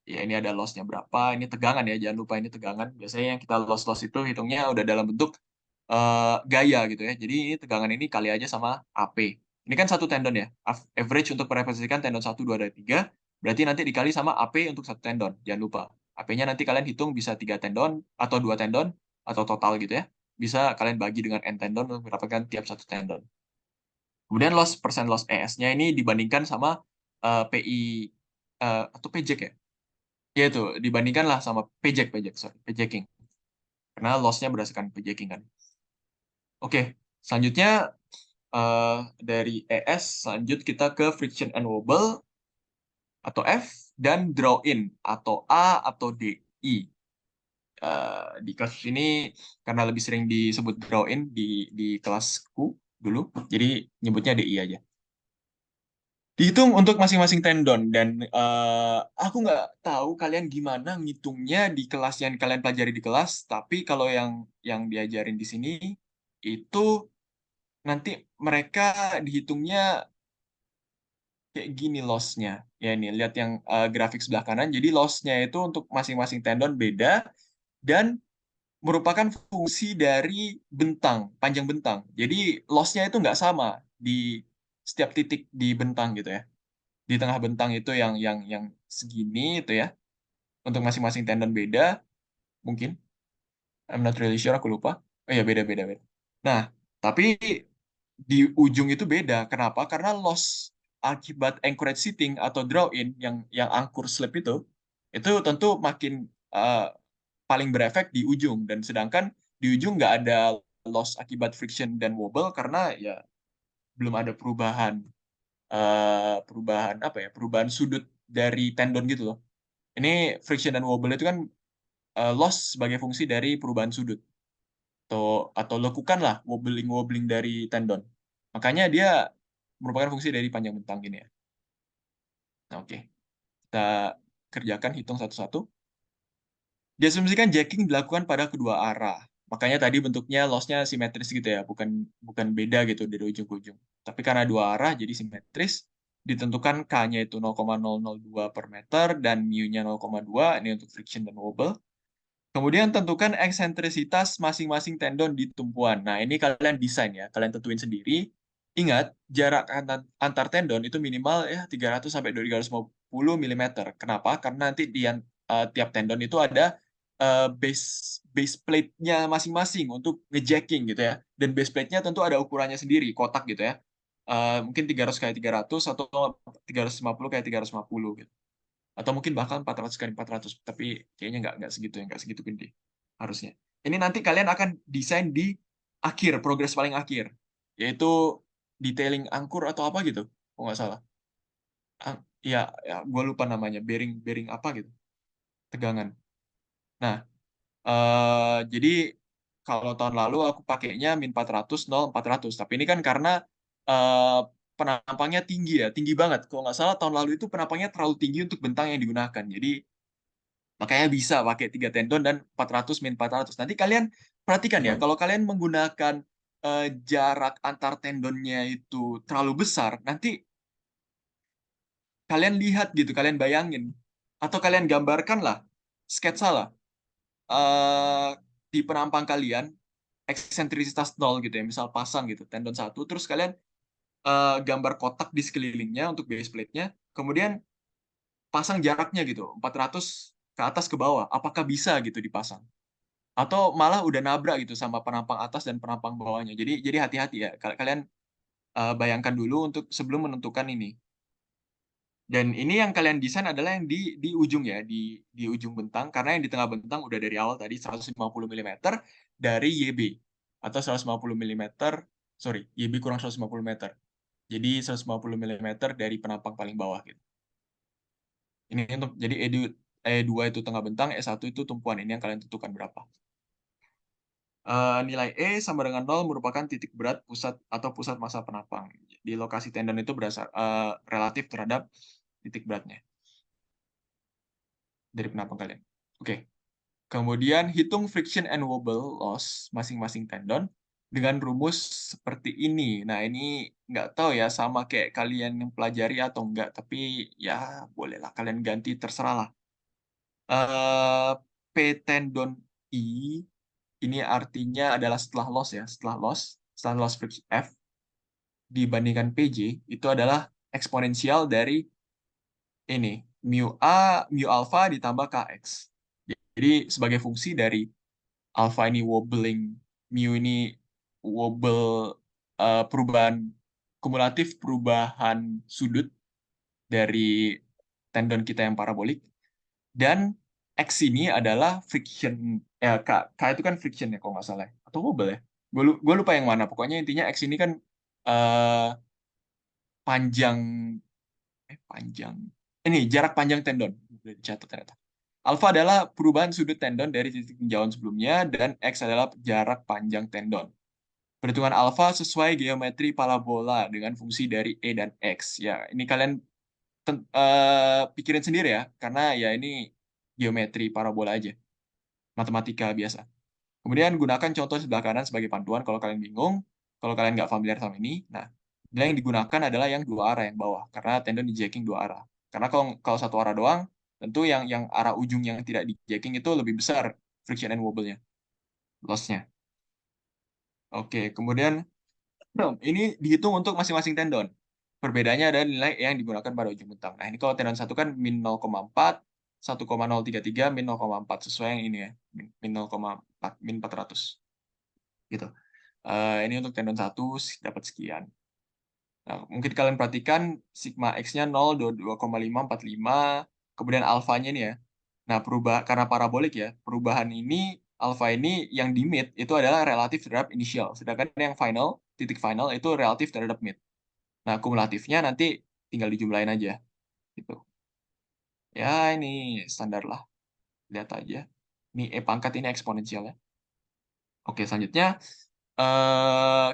ya ini ada loss-nya berapa. Ini tegangan ya, jangan lupa ini tegangan. Biasanya yang kita loss-loss itu hitungnya udah dalam bentuk gaya gitu ya. Jadi ini tegangan ini kali aja sama AP. Ini kan satu tendon ya. Average untuk merepresentasikan tendon 1, 2, dan 3. Berarti nanti dikali sama AP untuk satu tendon. Jangan lupa. AP-nya nanti kalian hitung bisa 3 tendon atau 2 tendon atau total gitu ya. Bisa kalian bagi dengan N tendon untuk mendapatkan tiap satu tendon. Kemudian persen loss ES-nya ini dibandingkan sama PI atau PJK ya. Ya itu, dibandingkan lah sama sorry, pjacking. Karena loss-nya berdasarkan pjacking kan. Oke, selanjutnya eh, dari ES, lanjut kita ke friction and wobble atau F dan draw in atau A atau DI. Di kasus ini karena lebih sering disebut draw in di kelasku dulu, jadi nyebutnya DI aja. Dihitung untuk masing-masing tendon dan aku nggak tahu kalian gimana ngitungnya di kelas yang kalian pelajari di kelas, tapi kalau yang diajarin di sini itu nanti mereka dihitungnya kayak gini loss-nya. Ya ini lihat yang grafik sebelah kanan. Jadi loss-nya itu untuk masing-masing tendon beda dan merupakan fungsi dari bentang, panjang bentang. Jadi loss-nya itu nggak sama di setiap titik di bentang gitu ya. Di tengah bentang itu yang segini itu ya. Untuk masing-masing tendon beda mungkin. I'm not really sure, aku lupa. Oh ya, beda-beda. Nah, tapi di ujung itu beda. Kenapa? Karena loss akibat anchorage seating atau draw in yang angkur slip itu tentu makin uh, paling berefek di ujung. Dan sedangkan di ujung nggak ada loss akibat friction dan wobble karena ya belum ada perubahan apa ya, perubahan sudut dari tendon gitu loh. Ini friction dan wobble itu kan loss sebagai fungsi dari perubahan sudut atau lekukan lah wobbling wobbling dari tendon. Makanya dia merupakan fungsi dari panjang bentang gini ya. Nah, oke, kita kerjakan hitung satu-satu. Diasumsikan jacking dilakukan pada kedua arah. Makanya tadi bentuknya loss-nya simetris gitu ya, bukan bukan beda gitu dari ujung ke ujung. Tapi karena dua arah jadi simetris, ditentukan K-nya itu 0,002 per meter dan mu-nya 0,2, ini untuk friction dan wobble. Kemudian tentukan eksentrisitas masing-masing tendon di tumpuan. Nah, ini kalian desain ya, kalian tentuin sendiri. Ingat, jarak antar tendon itu minimal ya 300 sampai 250 mm. Kenapa? Karena nanti di tiap tendon itu ada base plate-nya masing-masing untuk ngejacking gitu ya. Dan base plate-nya tentu ada ukurannya sendiri, kotak gitu ya. Mungkin 300 kali 300 atau 350 kali 350 gitu, atau mungkin bahkan 400 kali 400, tapi kayaknya nggak segitu ya, nggak segitu gede harusnya. Ini nanti kalian akan desain di akhir, progres paling akhir, yaitu detailing angkur atau apa gitu, kalau nggak salah. Ya, ya gue lupa namanya, bearing bearing apa gitu, tegangan. Nah, jadi kalau tahun lalu aku pakainya min 400, 0, 400. Tapi ini kan karena eh, penampangnya tinggi ya, tinggi banget. Kalau nggak salah tahun lalu itu penampangnya terlalu tinggi untuk bentang yang digunakan. Jadi makanya bisa pakai 3 tendon dan 400 min 400. Nanti kalian perhatikan ya, kalau kalian menggunakan jarak antar tendonnya itu terlalu besar, nanti kalian lihat gitu, kalian bayangin. Atau kalian gambarkan lah, sketsa lah, eh, di penampang kalian, eksentrisitas 0 gitu ya, misal pasang gitu, tendon satu, terus kalian gambar kotak di sekelilingnya untuk base plate-nya, kemudian pasang jaraknya gitu, 400 ke atas ke bawah, apakah bisa gitu dipasang? Atau malah udah nabrak gitu sama penampang atas dan penampang bawahnya. Jadi hati-hati ya. Kalian bayangkan dulu untuk sebelum menentukan ini. Dan ini yang kalian desain adalah yang di ujung ya, di ujung bentang, karena yang di tengah bentang udah dari awal tadi 150 mm dari YB atau 150 mm, sorry, YB kurang 150 meter. Jadi 150 mm dari penampang paling bawah gitu. Ini untuk jadi E2 itu tengah bentang, E1 itu tumpuan. Ini yang kalian tentukan berapa. Nilai E sama dengan 0 merupakan titik berat pusat atau pusat massa penampang. Di lokasi tendon itu relatif terhadap titik beratnya dari penampang kalian. Oke. Kemudian hitung friction and wobble loss masing-masing tendon dengan rumus seperti ini. Nah, ini nggak tahu ya sama kayak kalian yang pelajari atau enggak, tapi ya bolehlah kalian ganti, terserah lah. Eh, P tendon I ini artinya adalah setelah loss friction F dibandingkan PJ itu adalah eksponensial dari ini mu A, mu alpha ditambah Kx. Jadi sebagai fungsi dari alpha ini wobbling, mu ini wobble, perubahan kumulatif, perubahan sudut dari tendon kita yang parabolik, dan X ini adalah friction, K itu kan friction ya kalau nggak salah, atau wobble ya. Gue lupa yang mana. Pokoknya intinya X ini kan eh, panjang, panjang. Ini jarak panjang tendon. Udah dicatat ternyata. Alfa adalah perubahan sudut tendon dari titik tinjauan sebelumnya, dan X adalah jarak panjang tendon. Perhitungan alfa sesuai geometri parabola dengan fungsi dari E dan X. Ya, ini kalian pikirin sendiri ya, karena ya ini geometri parabola aja, matematika biasa. Kemudian gunakan contoh sebelah kanan sebagai panduan kalau kalian bingung, kalau kalian nggak familiar sama ini. Nah, yang digunakan adalah yang dua arah yang bawah, karena tendon di jacking dua arah. Karena kalau satu arah doang, tentu yang arah ujung yang tidak di jacking itu lebih besar friction and wobble-nya, loss-nya. Oke, kemudian ini dihitung untuk masing-masing tendon. Perbedaannya adalah nilai yang digunakan pada ujung bentang. Nah, ini kalau tendon satu kan min 0,4, 1,033, min 0,4. Sesuai yang ini ya, min 0,4, min 400. Gitu. Ini untuk tendon satu dapat sekian. Nah, mungkin kalian perhatikan sigma X-nya 0, 2,545, kemudian alfanya ini ya. Nah, karena parabolik ya, perubahan ini, alfa ini yang di mid itu adalah relatif terhadap inisial, sedangkan yang final, titik final itu relatif terhadap mid. Nah, kumulatifnya nanti tinggal dijumlahin aja. Gitu. Ya, ini standar lah. Lihat aja. Ini E pangkat, ini eksponensial ya. Oke, selanjutnya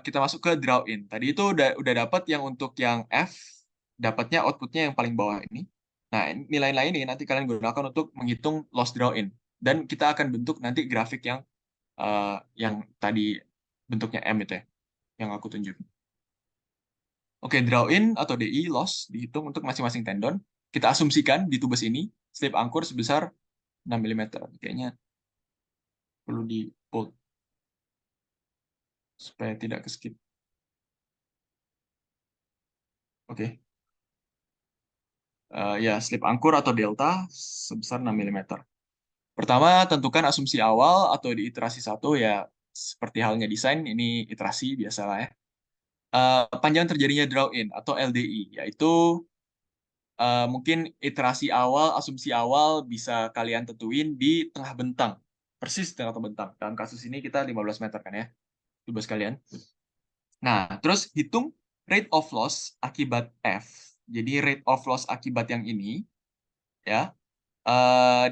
kita masuk ke draw in. Tadi itu udah dapat yang untuk yang F, dapatnya outputnya yang paling bawah ini. Nah, nilai-nilai ini nanti kalian gunakan untuk menghitung loss draw in. Dan kita akan bentuk nanti grafik yang tadi bentuknya M itu ya, yang aku tunjukin. Oke, draw in atau DI, loss, dihitung untuk masing-masing tendon. Kita asumsikan di tubes ini, slip angkur sebesar 6 mm. Kayaknya perlu di bold supaya tidak ke-skip. Oke. Ya, slip angkur atau delta sebesar 6 mm. Pertama, tentukan asumsi awal atau di iterasi satu ya, seperti halnya desain, ini iterasi biasalah ya. Panjang terjadinya draw in atau LDI, yaitu mungkin iterasi awal, asumsi awal bisa kalian tentuin di tengah bentang. Persis di tengah bentang. Dalam kasus ini kita 15 meter kan ya, coba sekalian. Nah, terus hitung rate of loss akibat F. Jadi rate of loss akibat yang ini, ya,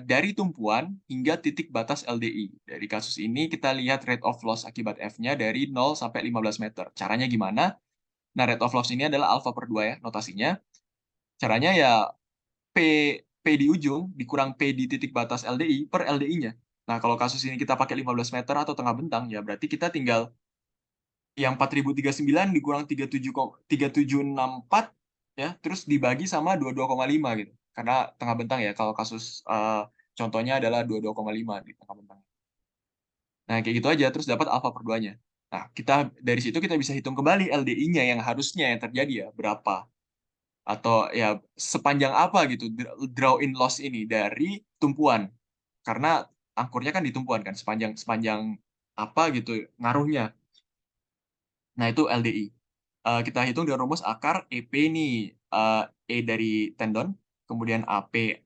dari tumpuan hingga titik batas LDI. Dari kasus ini kita lihat rate of loss akibat F-nya dari 0 sampai 15 meter. Caranya gimana? Nah, rate of loss ini adalah alfa per 2 ya, notasinya. Caranya ya P, P di ujung dikurang P di titik batas LDI per LDI-nya. Nah, kalau kasus ini kita pakai 15 meter atau tengah bentang, ya berarti kita tinggal yang 4039 dikurang 3764 ya, terus dibagi sama 22,5 gitu. Karena tengah bentang ya, kalau kasus contohnya adalah 22,5 di tengah bentang. Nah, kayak gitu aja terus dapat alfa per 2-nya. Nah, dari situ kita bisa hitung kembali LDI-nya yang harusnya yang terjadi ya, berapa atau ya sepanjang apa gitu draw in loss ini dari tumpuan. Karena angkurnya kan di tumpuan kan, sepanjang sepanjang apa gitu ngaruhnya. Nah, itu LDI. Kita hitung dengan rumus akar EP ini, E dari tendon, kemudian AP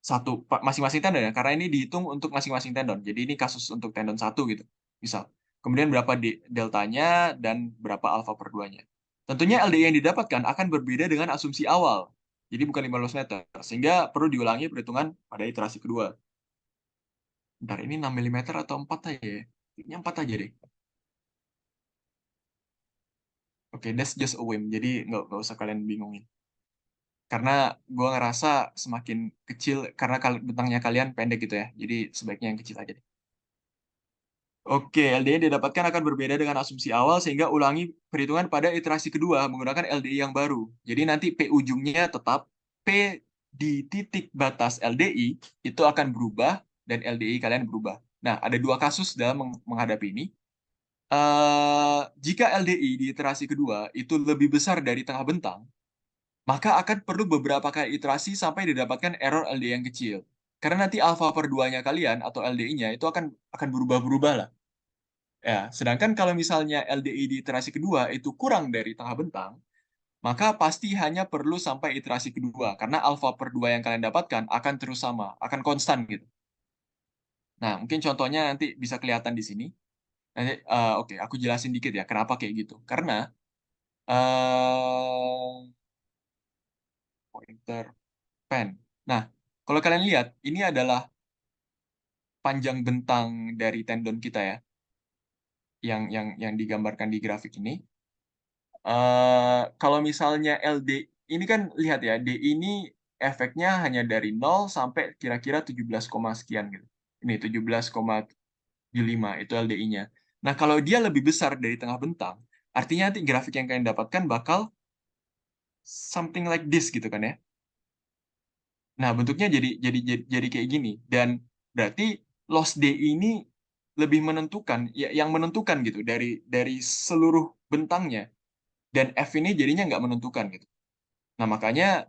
satu masing-masing tendon ya, karena ini dihitung untuk masing-masing tendon. Jadi ini kasus untuk tendon satu gitu, misal. Kemudian berapa deltanya dan berapa alfa per 2-nya. Tentunya LDI yang didapatkan akan berbeda dengan asumsi awal. Jadi bukan 15 meter, sehingga perlu diulangi perhitungan pada iterasi kedua. Bentar, ini 6 mm atau 4 aja ya? Kayaknya 4 aja deh. Oke, that's just a whim. Jadi nggak usah kalian bingungin. Karena gue ngerasa semakin kecil, karena bentangnya kalian pendek gitu ya. Jadi sebaiknya yang kecil aja deh. Oke, LDI didapatkan akan berbeda dengan asumsi awal, sehingga ulangi perhitungan pada iterasi kedua menggunakan LDI yang baru. Jadi nanti P ujungnya tetap, P di titik batas LDI itu akan berubah, dan LDI kalian berubah. Nah, ada dua kasus dalam menghadapi ini. Jika LDI di iterasi kedua itu lebih besar dari tengah bentang, maka akan perlu beberapa kali iterasi sampai didapatkan error LDI yang kecil. Karena nanti alfa per 2-nya kalian atau LDI-nya itu akan berubah-berubah lah. Ya, sedangkan kalau misalnya LDI di iterasi kedua itu kurang dari tengah bentang, maka pasti hanya perlu sampai iterasi kedua karena alfa per 2 yang kalian dapatkan akan terus sama, akan konstan gitu. Nah, mungkin contohnya nanti bisa kelihatan di sini. Nanti, oke, aku jelasin dikit ya kenapa kayak gitu. Karena pointer pen. Nah, kalau kalian lihat, ini adalah panjang bentang dari tendon kita ya, yang digambarkan di grafik ini. Kalau misalnya LD ini kan lihat ya, D ini efeknya hanya dari 0 sampai kira-kira 17, sekian gitu. Ini 17,75 itu LDI-nya. Nah, kalau dia lebih besar dari tengah bentang, artinya nanti grafik yang kalian dapatkan bakal something like this gitu kan ya. Nah, bentuknya jadi kayak gini, dan berarti loss D ini lebih menentukan, ya, yang menentukan gitu dari seluruh bentangnya, dan F ini jadinya nggak menentukan gitu. Nah, makanya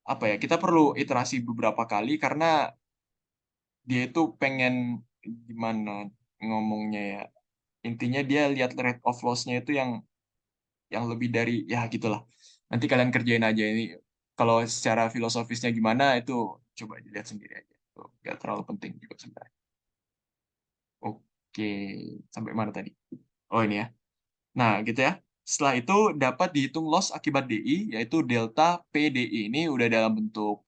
apa ya, kita perlu iterasi beberapa kali karena dia itu pengen gimana ngomongnya ya. Intinya dia lihat rate of loss-nya itu yang lebih dari ya gitulah. Nanti kalian kerjain aja ini. Kalau secara filosofisnya gimana itu coba dilihat sendiri aja. Tuh, nggak terlalu penting juga sebenarnya. Oke, sampai mana tadi? Oh ini ya. Nah, gitu ya. Setelah itu dapat dihitung loss akibat DI, yaitu delta PDI. Ini udah dalam bentuk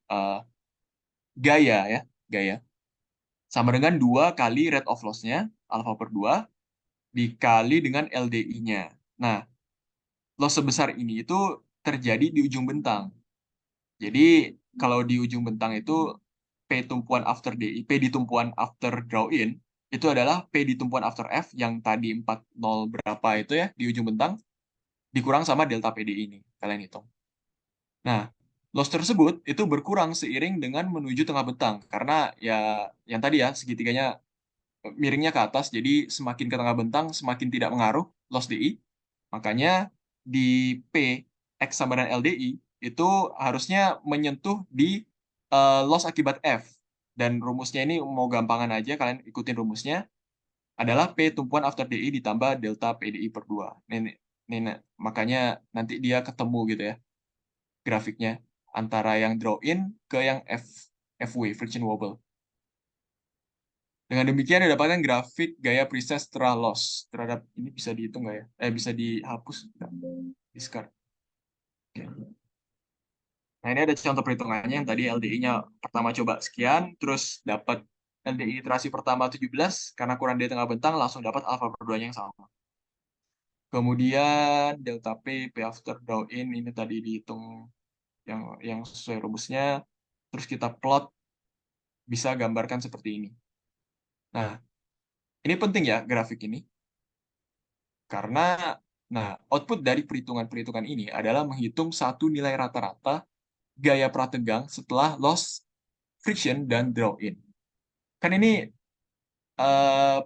gaya ya, gaya. Sama dengan 2 kali rate of loss-nya, alpha per 2, dikali dengan LDI-nya. Nah, loss sebesar ini itu terjadi di ujung bentang. Jadi, kalau di ujung bentang itu, P tumpuan after DI, P di tumpuan after draw in, itu adalah P di tumpuan after F, yang tadi 40 berapa itu ya, di ujung bentang, dikurang sama delta PD ini. Kalian hitung. Nah, loss tersebut itu berkurang seiring dengan menuju tengah bentang. Karena ya, yang tadi ya, segitiganya miringnya ke atas, jadi semakin ke tengah bentang, semakin tidak mengaruh loss DI. Makanya di P, X sama dengan LDI, itu harusnya menyentuh di loss akibat F. Dan rumusnya ini mau gampangan aja, kalian ikutin rumusnya, adalah P tumpuan after DI ditambah delta PDI per 2. Ini, makanya nanti dia ketemu gitu ya, grafiknya, antara yang draw in ke yang FW, friction wobble. Dengan demikian didapatkan grafik gaya preset setelah loss terhadap ini. Bisa dihitung nggak ya? Bisa dihapus, discard. Oke. Nah, ini ada contoh perhitungannya yang tadi LDI-nya pertama coba sekian, terus dapat LDI iterasi pertama 17, karena kurang dari tengah bentang langsung dapat alpha per 2-nya yang sama. Kemudian delta P, P after draw in, ini tadi dihitung yang sesuai rumusnya, terus kita plot, bisa gambarkan seperti ini. Nah, ini penting ya grafik ini, karena nah, output dari perhitungan-perhitungan ini adalah menghitung satu nilai rata-rata gaya prategang setelah loss, friction, dan draw in. Kan ini eh,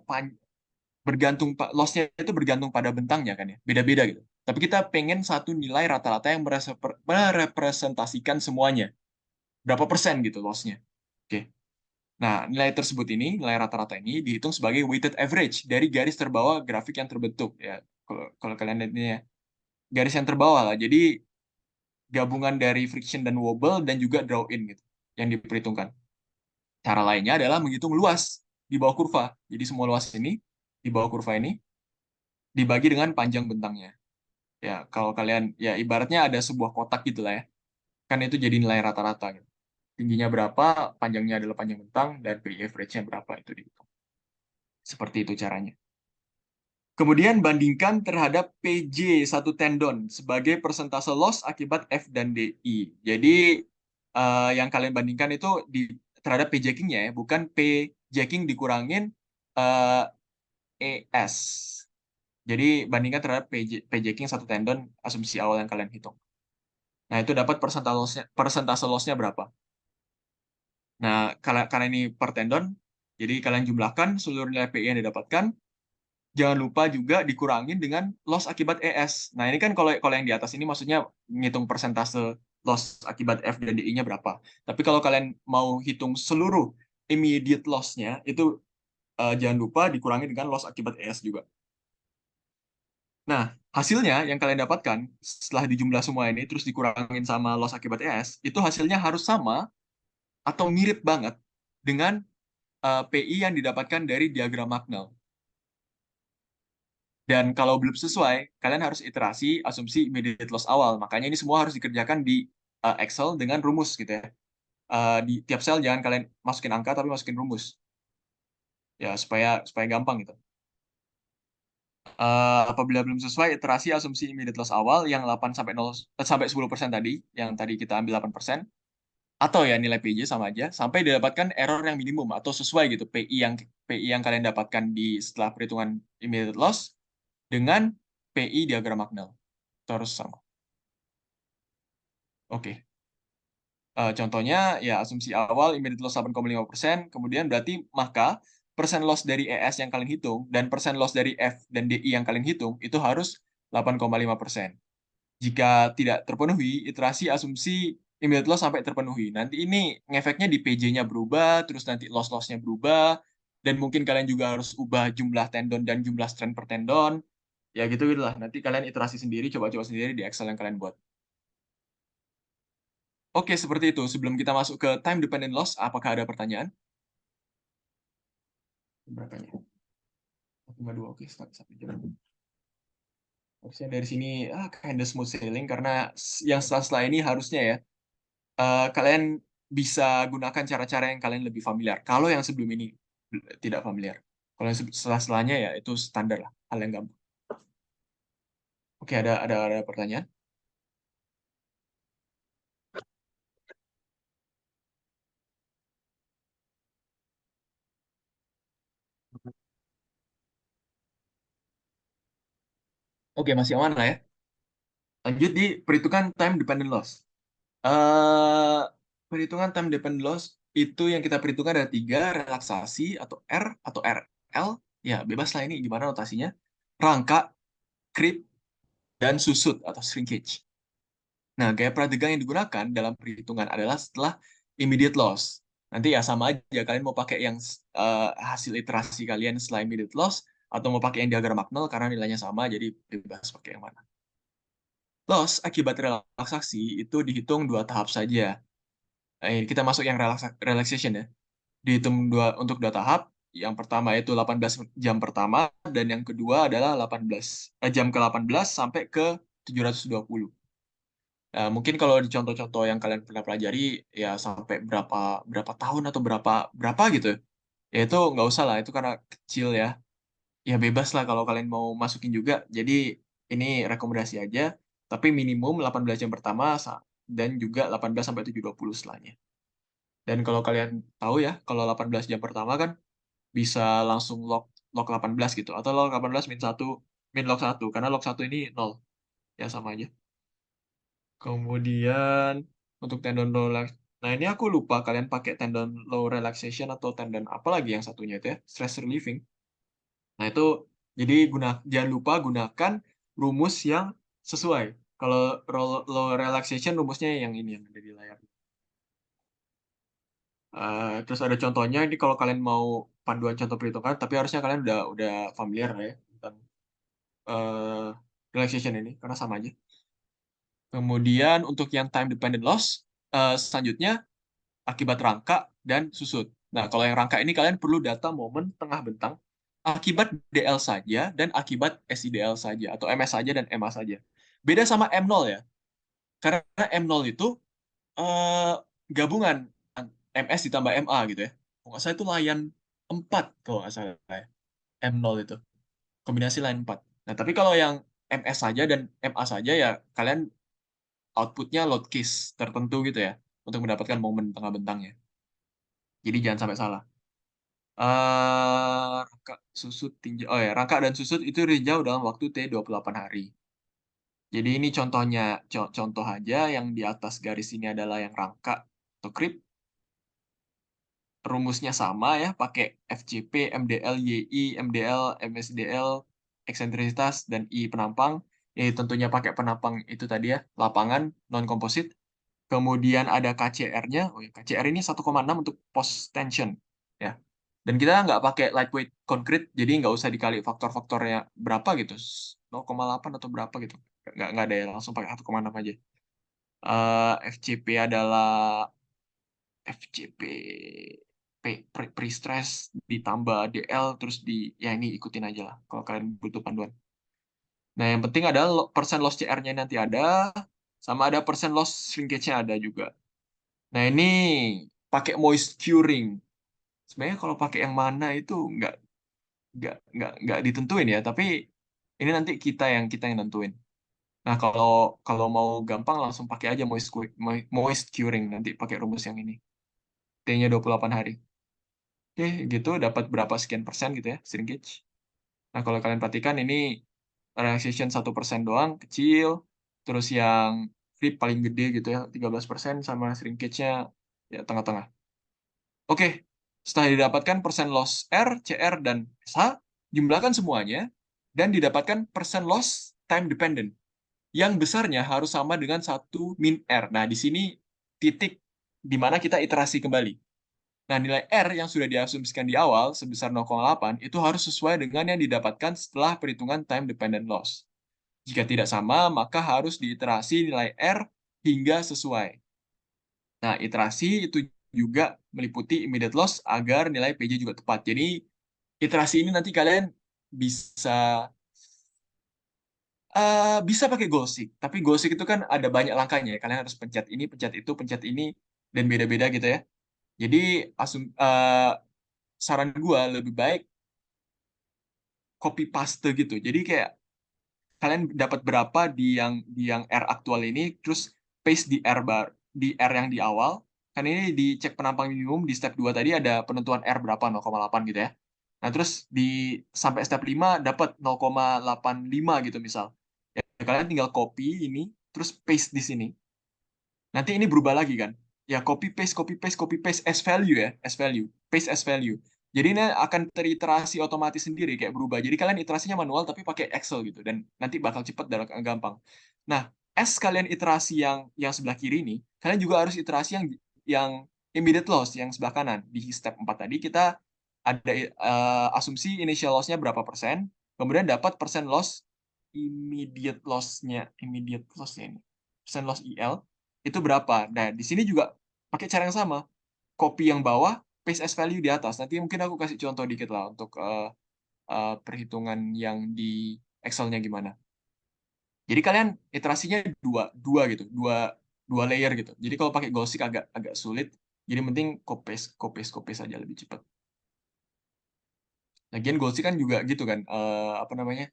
bergantung, loss-nya itu bergantung pada bentangnya kan ya, beda-beda gitu. Tapi kita pengen satu nilai rata-rata yang merepresentasikan semuanya. Berapa persen gitu loss-nya. Oke. Nah, nilai tersebut ini, nilai rata-rata ini dihitung sebagai weighted average dari garis terbawah grafik yang terbentuk ya. Kalau kalian lihat ini ya, garis yang terbawah lah. Jadi gabungan dari friction dan wobble dan juga draw in gitu yang diperhitungkan. Cara lainnya adalah menghitung luas di bawah kurva. Jadi semua luas ini di bawah kurva ini dibagi dengan panjang bentangnya. Ya, kalau kalian ya ibaratnya ada sebuah kotak gitu lah ya. Kan itu jadi nilai rata-rata gitu. Tingginya berapa, panjangnya adalah panjang bentang, dan PI average-nya berapa itu dihitung. Seperti itu caranya. Kemudian bandingkan terhadap PJ satu tendon sebagai persentase loss akibat F dan DI. Jadi yang kalian bandingkan itu terhadap P jacking-nya ya, bukan P jacking dikurangin eh, ES. Jadi bandingkan terhadap P jacking satu tendon, asumsi awal yang kalian hitung. Nah, itu dapat persentase loss-nya berapa. Nah, karena ini per tendon, jadi kalian jumlahkan seluruh nilai PI yang didapatkan. Jangan lupa juga dikurangin dengan loss akibat ES. Nah, ini kan kalau kalau yang di atas ini maksudnya ngitung persentase loss akibat F dan DI-nya berapa. Tapi kalau kalian mau hitung seluruh immediate loss-nya, itu jangan lupa dikurangi dengan loss akibat ES juga. Nah, hasilnya yang kalian dapatkan setelah dijumlah semua ini, terus dikurangin sama loss akibat ES, itu hasilnya harus sama atau mirip banget dengan PI yang didapatkan dari diagram Magnell. Dan kalau belum sesuai, kalian harus iterasi asumsi immediate loss awal. Makanya ini semua harus dikerjakan di Excel dengan rumus gitu ya. Di tiap sel jangan kalian masukin angka, tapi masukin rumus. Ya, supaya gampang gitu. Apabila belum sesuai, iterasi asumsi immediate loss awal yang 8 sampai 0 sampai 10% tadi, yang tadi kita ambil 8%, atau ya nilai PJ sama aja, sampai didapatkan error yang minimum atau sesuai gitu, PI yang kalian dapatkan setelah perhitungan immediate loss dengan PI diagram Magnell. Itu harus sama. Oke. Contohnya, ya asumsi awal immediate loss 8,5%, kemudian berarti maka persen loss dari ES yang kalian hitung, dan persen loss dari F dan DI yang kalian hitung, itu harus 8,5%. Jika tidak terpenuhi, iterasi asumsi immediate loss sampai terpenuhi. Nanti ini ngefeknya di PJ-nya berubah, terus nanti loss-loss-nya berubah, dan mungkin kalian juga harus ubah jumlah tendon dan jumlah strand per tendon. Ya gitu lah. Nanti kalian iterasi sendiri, coba-coba sendiri di Excel yang kalian buat. Oke, seperti itu. Sebelum kita masuk ke time dependent loss, apakah ada pertanyaan? Berapanya? 1,2. Oke, satu jam. Harusnya dari sini kinda smooth sailing karena yang setelah ini harusnya ya kalian bisa gunakan cara-cara yang kalian lebih familiar. Kalau yang sebelum ini tidak familiar. Kalau yang setelahnya ya itu standar lah, hal yang gampang. Oke, ada pertanyaan? Oke, masih aman lah ya. Lanjut di perhitungan time dependent loss. eh Perhitungan time dependent loss itu yang kita perhitungkan ada 3, relaksasi atau R atau RL. Ya, bebas lah ini gimana notasinya. Rangka, creep, dan susut atau shrinkage. Nah, gaya prategang yang digunakan dalam perhitungan adalah setelah immediate loss. Nanti ya sama aja, kalian mau pakai yang hasil iterasi kalian setelah immediate loss, atau mau pakai yang diagram Magnell karena nilainya sama, jadi bebas pakai yang mana. Loss akibat relaksasi itu dihitung 2 tahap saja. Kita masuk yang relaxation ya. Dihitung untuk 2 tahap. Yang pertama itu 18 jam pertama, dan yang kedua adalah jam ke-18 sampai ke 720. Nah, mungkin kalau di contoh-contoh yang kalian pernah pelajari ya sampai berapa berapa tahun atau berapa berapa gitu, ya itu nggak usah lah, itu karena kecil ya. Ya bebas lah kalau kalian mau masukin juga. Jadi ini rekomendasi aja, tapi minimum 18 jam pertama dan juga 18 sampai 720 setelahnya. Dan kalau kalian tahu ya, kalau 18 jam pertama kan bisa langsung log log 18 gitu, atau log 18 min 1 min log 1 karena log 1 ini 0. Ya sama aja. Kemudian untuk tendon low relax. Nah, ini aku lupa kalian pakai tendon low relaxation atau tendon apa lagi yang satunya itu ya, stress relieving. Nah, itu jadi jangan lupa gunakan rumus yang sesuai. Kalau low relaxation rumusnya yang ini yang ada di layar. Terus ada contohnya ini kalau kalian mau panduan contoh perhitungan, tapi harusnya kalian udah familiar lah ya tentang eh, relaxation ini karena sama aja. Kemudian untuk yang time dependent loss, selanjutnya akibat rangka dan susut. Nah, kalau yang rangka ini kalian perlu data momen tengah bentang akibat DL saja dan akibat SIDL saja, atau MS saja dan MA saja. Beda sama M0 ya, karena M0 itu eh, gabungan MS ditambah MA gitu ya. Kalau nggak salah itu layan 4 kalau nggak salah ya. M0 itu, kombinasi layan 4. Nah, tapi kalau yang MS saja dan MA saja ya kalian outputnya load case tertentu gitu ya, untuk mendapatkan momen tengah bentangnya. Jadi jangan sampai salah. Rangka, susut, tinja. Oh ya, rangka dan susut itu tinjau dalam waktu T28 hari. Jadi ini contohnya, contoh aja yang di atas garis ini adalah yang rangka atau creep. Rumusnya sama ya, pakai FCP, MDL, YI, MDL, MSDL, eksentrisitas, dan I penampang. Ini tentunya pakai penampang itu tadi ya, lapangan, non-komposit. Kemudian ada KCR-nya. Oh ya, KCR ini 1,6 untuk post tension. Ya. Dan kita nggak pakai lightweight concrete, jadi nggak usah dikali faktor-faktornya berapa gitu. 0,8 atau berapa gitu. Nggak ada ya, langsung pakai 1,6 aja. FCP adalah FCP pre-stress ditambah DL, terus ya ini ikutin aja lah kalau kalian butuh panduan. Nah, yang penting adalah persen loss CR-nya nanti ada, sama ada persen loss shrinkage-nya ada juga. Nah, ini pakai moisturing. Sebenarnya kalau pakai yang mana itu nggak ditentuin ya, tapi ini nanti kita yang nentuin. Nah, kalau kalau mau gampang langsung pakai aja moist curing, nanti pakai rumus yang ini. T-nya 28 hari. Oke, gitu dapat berapa sekian persen gitu ya, shrinkage. Nah, kalau kalian perhatikan ini relaxation 1% doang, kecil. Terus yang flip paling gede gitu ya, 13%, sama shrinkage-nya ya tengah-tengah. Oke, setelah didapatkan persen loss R, CR, dan SH, jumlahkan semuanya, dan didapatkan persen loss time dependent. Yang besarnya harus sama dengan satu min R. Nah, di sini titik di mana kita iterasi kembali. Nah, nilai R yang sudah diasumsikan di awal sebesar 0,8 itu harus sesuai dengan yang didapatkan setelah perhitungan time dependent loss. Jika tidak sama, maka harus diiterasi nilai R hingga sesuai. Nah, iterasi itu juga meliputi immediate loss agar nilai PJ juga tepat. Jadi, iterasi ini nanti kalian bisa bisa pakai Goalseek, tapi Goalseek itu kan ada banyak langkahnya ya. Kalian harus pencet ini, pencet itu, pencet ini, dan beda-beda gitu ya. Jadi, saran gua lebih baik copy paste gitu. Jadi kayak kalian dapat berapa di yang R aktual ini, terus paste di R yang di awal. Kan ini dicek penampang minimum di step 2 tadi ada penentuan R berapa 0,8 gitu ya. Nah, terus sampai step 5 dapat 0,85 gitu misal. Ya, kalian tinggal copy ini terus paste di sini. Nanti ini berubah lagi kan. Ya copy paste, copy paste, copy paste as value ya, as value, paste as value. Jadi ini akan teriterasi otomatis sendiri kayak berubah. Jadi kalian iterasinya manual tapi pakai Excel gitu dan nanti bakal cepat dan gampang. Nah, as kalian iterasi yang sebelah kiri ini, kalian juga harus iterasi yang immediate loss yang sebelah kanan. Di step 4 tadi kita ada asumsi initial loss-nya berapa persen, kemudian dapat persen loss immediate loss-nya ini. Persen loss IL itu berapa. Nah, di sini juga pakai cara yang sama. Copy yang bawah, paste as value di atas. Nanti mungkin aku kasih contoh dikit lah untuk perhitungan yang di Excel-nya gimana. Jadi kalian iterasinya dua, dua gitu, dua, dua layer gitu. Jadi kalau pakai Goalseek agak agak sulit. Jadi penting copy paste, copy paste, copy paste aja lebih cepat. Lagian Goalseek kan juga gitu kan, apa namanya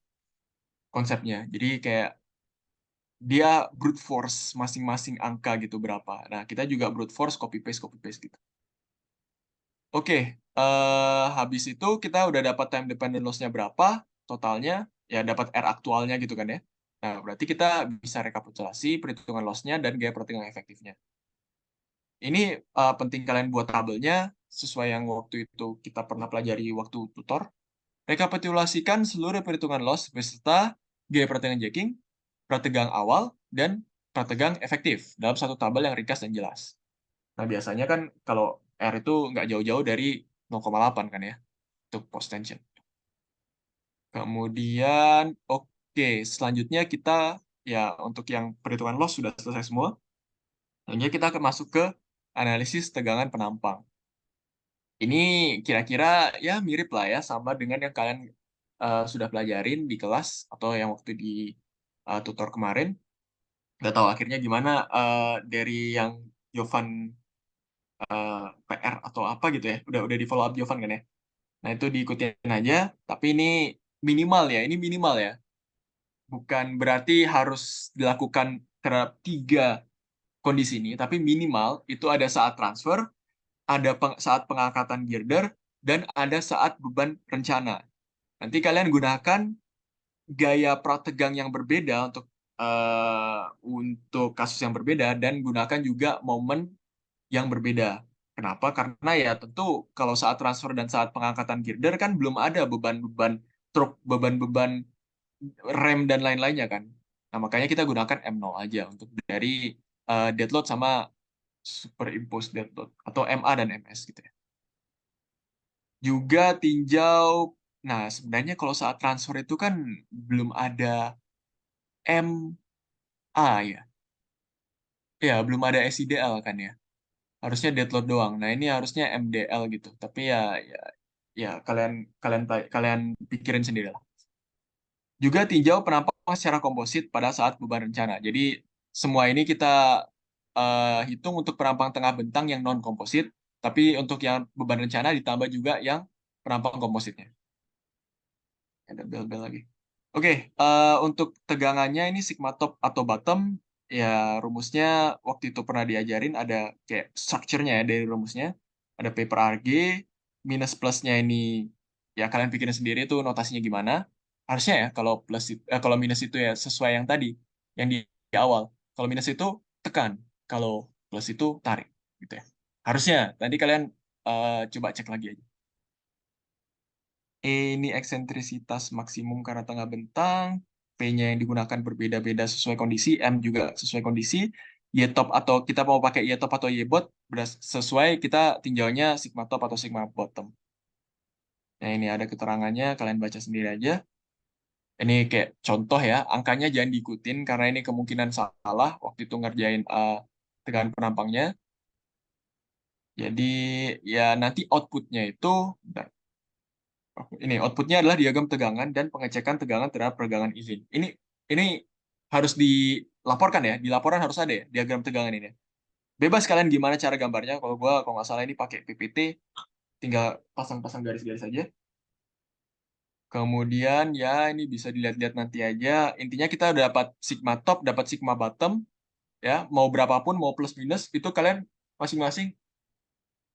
konsepnya. Jadi kayak dia brute force masing-masing angka gitu berapa. Nah, kita juga brute force copy paste gitu. Oke, habis itu kita udah dapat time dependent loss-nya berapa totalnya, ya dapat R aktualnya gitu kan ya. Nah, berarti kita bisa rekapitulasi perhitungan loss-nya dan gaya perhitungan efektifnya. Ini penting kalian buat tabelnya sesuai yang waktu itu kita pernah pelajari waktu tutor. Rekapitulasikan seluruh perhitungan loss beserta gaya perhitungan jacking, prategang awal, dan prategang efektif dalam satu tabel yang ringkas dan jelas. Nah, biasanya kan kalau R itu nggak jauh-jauh dari 0,8 kan ya, untuk post tension. Kemudian, oke, selanjutnya kita, ya untuk yang perhitungan loss sudah selesai semua. Selanjutnya kita akan masuk ke analisis tegangan penampang. Ini kira-kira ya mirip lah ya, sama dengan yang kalian sudah pelajarin di kelas, atau yang waktu di tutor kemarin. Nggak tahu akhirnya gimana dari yang Jovan PR atau apa gitu ya. Udah di follow up Jovan kan ya. Nah, itu diikutin aja, tapi ini minimal ya. Bukan berarti harus dilakukan terhadap 3 kondisi ini, tapi minimal itu ada saat transfer, ada saat pengangkatan girder, dan ada saat beban rencana. Nanti kalian gunakan gaya prategang yang berbeda untuk kasus yang berbeda, dan gunakan juga momen yang berbeda. Kenapa? Karena ya tentu kalau saat transfer dan saat pengangkatan girder kan belum ada beban-beban truk, beban-beban rem dan lain-lainnya kan. Nah, makanya kita gunakan M0 aja untuk dari dead load sama superimposed dead load atau MA dan MS gitu ya. Juga tinjau, nah sebenarnya kalau saat transfer itu kan belum ada MA ya. Ya, belum ada SIDL kan ya. Harusnya dead load doang. Nah, ini harusnya MDL gitu. Tapi ya, ya kalian kalian kalian pikirin sendiri lah. Juga tinjau penampakan secara komposit pada saat beban rencana. Jadi semua ini kita hitung untuk penampang tengah bentang yang non komposit. Tapi untuk yang beban rencana ditambah juga yang penampang kompositnya. Ada bel-bel lagi. Oke, untuk tegangannya ini sigma top atau bottom, ya rumusnya waktu itu pernah diajarin ada kayak structure-nya ya dari rumusnya. Ada P per RG, minus plusnya ini ya kalian pikirin sendiri itu notasinya gimana. Harusnya ya kalau minus itu ya sesuai yang tadi, yang di awal. Kalau minus itu tekan, kalau plus itu tarik gitu ya. Harusnya, nanti kalian coba cek lagi aja. E ini eksentrisitas maksimum karena tengah bentang, P-nya yang digunakan berbeda-beda sesuai kondisi, M juga sesuai kondisi, Y top atau kita mau pakai Y top atau Y bot sesuai kita tinjaunya sigma top atau sigma bottom. Nah ini ada keterangannya, kalian baca sendiri aja. Ini kayak contoh ya, angkanya jangan diikutin karena ini kemungkinan salah waktu itu ngerjain tegangan penampangnya. Jadi ya nanti outputnya itu, bentar. Ini outputnya adalah diagram tegangan dan pengecekan tegangan terhadap peregangan izin. Ini harus dilaporkan ya, di laporan harus ada ya diagram tegangan ini. Bebas kalian gimana cara gambarnya. Kalau nggak salah ini pakai PPT, tinggal pasang-pasang garis-garis saja. Kemudian ya ini bisa dilihat-lihat nanti aja. Intinya kita udah dapat sigma top, dapat sigma bottom, ya mau berapapun mau plus minus itu kalian masing-masing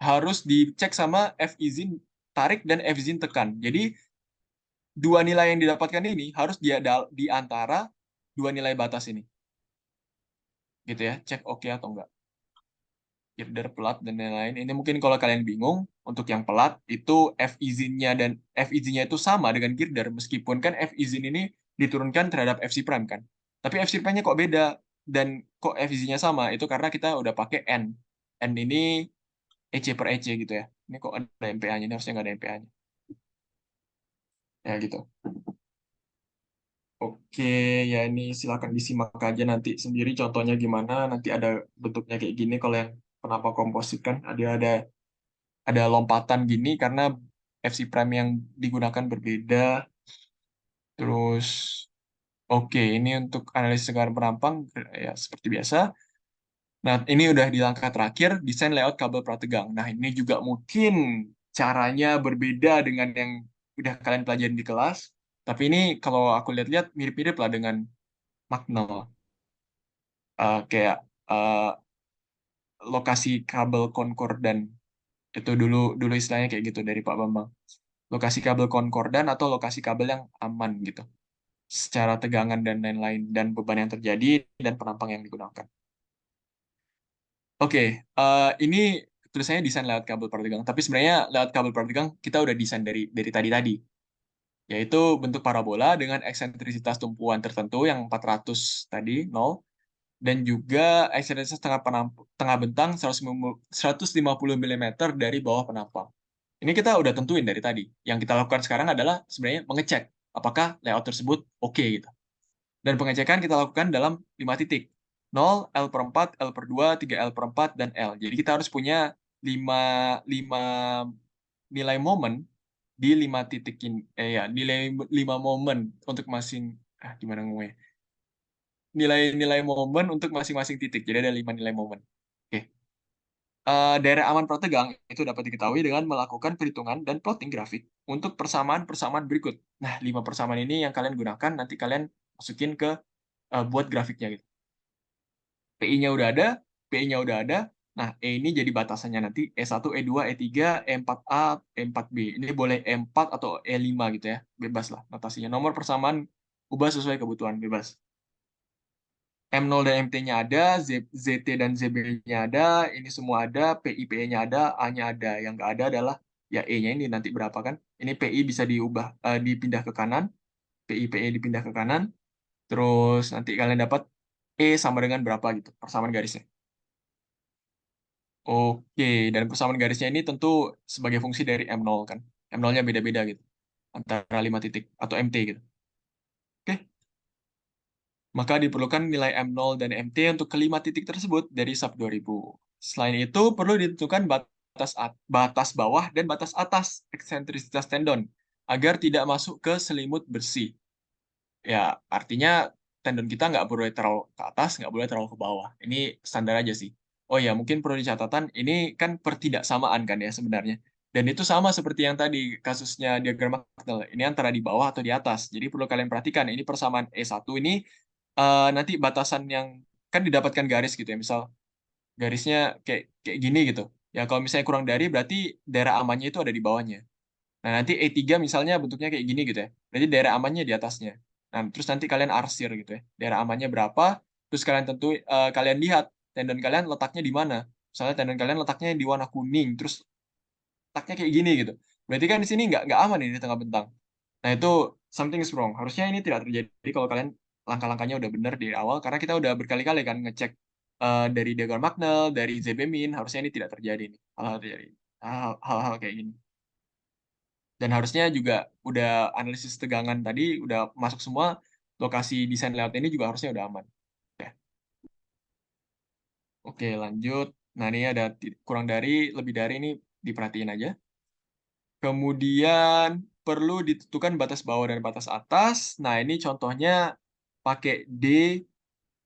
harus dicek sama F izin tarik dan F izin tekan. Jadi dua nilai yang didapatkan ini harus dia di antara dua nilai batas ini. Gitu ya, cek oke atau enggak. Girder, pelat, dan lain-lain. Ini mungkin kalau kalian bingung, untuk yang pelat, itu F izinnya itu sama dengan girder, meskipun kan F izin ini diturunkan terhadap FC prime kan. Tapi FC prime-nya kok beda, dan kok F izinnya sama, itu karena kita udah pakai N. N ini EC per EC gitu ya. Ini kok ada MPA-nya, ini harusnya nggak ada MPA-nya. Ya gitu. Oke, ya ini silakan disimak aja nanti sendiri contohnya gimana. Nanti ada bentuknya kayak gini kalau yang penampang komposit kan ada lompatan gini karena FC prime yang digunakan berbeda. Terus oke, ini untuk analisis tegangan penampang ya seperti biasa. Nah, ini udah di langkah terakhir desain layout kabel prategang. Nah, ini juga mungkin caranya berbeda dengan yang udah kalian pelajarin di kelas. Tapi ini kalau aku lihat-lihat mirip-mirip lah dengan Magnel. Kayak eh, lokasi kabel konkordan itu dulu dulu istilahnya kayak gitu dari Pak Bambang. Lokasi kabel konkordan atau lokasi kabel yang aman gitu secara tegangan dan lain-lain dan beban yang terjadi dan penampang yang digunakan. Oke, ini tulisannya desain lewat kabel prategang, tapi sebenarnya lewat kabel prategang kita udah desain dari tadi-tadi, yaitu bentuk parabola dengan eksentrisitas tumpuan tertentu yang 400 tadi, 0, dan juga eksentrisitas tengah bentang 150 mm dari bawah penampang. Ini kita udah tentuin dari tadi. Yang kita lakukan sekarang adalah sebenarnya mengecek apakah layout tersebut oke gitu. Dan pengecekan kita lakukan dalam 5 titik. 0, L per 4, L per 2, 3L per 4, dan L. Jadi kita harus punya 5, 5 nilai momen di 5 titik ini. Ya, nilai 5 momen untuk gimana ngomongnya? Nilai-nilai momen untuk masing-masing titik. Jadi ada 5 nilai momen. Oke. Daerah aman prategang itu dapat diketahui dengan melakukan perhitungan dan plotting grafik untuk persamaan-persamaan berikut. Nah, 5 persamaan ini yang kalian gunakan, nanti kalian masukin ke buat grafiknya gitu. PI-nya udah ada, PI-nya udah ada. Nah, E ini jadi batasannya nanti E1, E2, E3, E4A, E4B. Ini boleh E4 atau E5 gitu ya. Bebas lah notasinya. Nomor persamaan ubah sesuai kebutuhan, bebas. M0 dan MT-nya ada, ZT dan ZB-nya ada, ini semua ada, PI, PE-nya ada, A-nya ada. Yang nggak ada adalah ya E-nya ini nanti berapa kan. Ini PI bisa diubah, dipindah ke kanan, PI, PE dipindah ke kanan, terus nanti kalian dapat E sama dengan berapa gitu, persamaan garisnya. Oke, dan persamaan garisnya ini tentu sebagai fungsi dari M0 kan. M0-nya beda-beda gitu, antara 5 titik atau MT gitu. Oke, maka diperlukan nilai M0 dan MT untuk kelima titik tersebut dari sub 2000. Selain itu, perlu ditentukan batas bawah dan batas atas eksentrisitas tendon agar tidak masuk ke selimut bersih. Ya, artinya tendon kita nggak boleh terlalu ke atas, nggak boleh terlalu ke bawah. Ini standar aja sih. Oh ya, mungkin perlu dicatatan, ini kan pertidaksamaan kan ya sebenarnya. Dan itu sama seperti yang tadi kasusnya diagram Maxwell. Ini antara di bawah atau di atas. Jadi perlu kalian perhatikan, ini persamaan E1 ini nanti batasan yang kan didapatkan garis gitu ya. Misal garisnya kayak kayak gini gitu. Ya kalau misalnya kurang dari berarti daerah amannya itu ada di bawahnya. Nah, nanti E3 misalnya bentuknya kayak gini gitu ya. Berarti daerah amannya di atasnya. Nah, terus nanti kalian arsir gitu ya. Daerah amannya berapa, terus kalian tentu kalian lihat tendon kalian letaknya di mana. Misalnya tendon kalian letaknya di warna kuning, terus letaknya kayak gini gitu. Berarti kan di sini nggak aman ini di tengah bentang. Nah, itu something is wrong. Harusnya ini tidak terjadi kalau kalian langkah-langkahnya udah benar di awal, karena kita udah berkali-kali kan ngecek dari diagram Magnel, dari ZB-min, harusnya ini tidak terjadi nih. Hal-hal terjadi. Hal-hal kayak gini. Dan harusnya juga udah analisis tegangan tadi udah masuk semua, lokasi desain layout ini juga harusnya udah aman. Ya. Oke, lanjut. Nah, ini ada kurang dari, lebih dari, ini diperhatiin aja. Kemudian perlu ditentukan batas bawah dan batas atas. Nah, ini contohnya pakai D,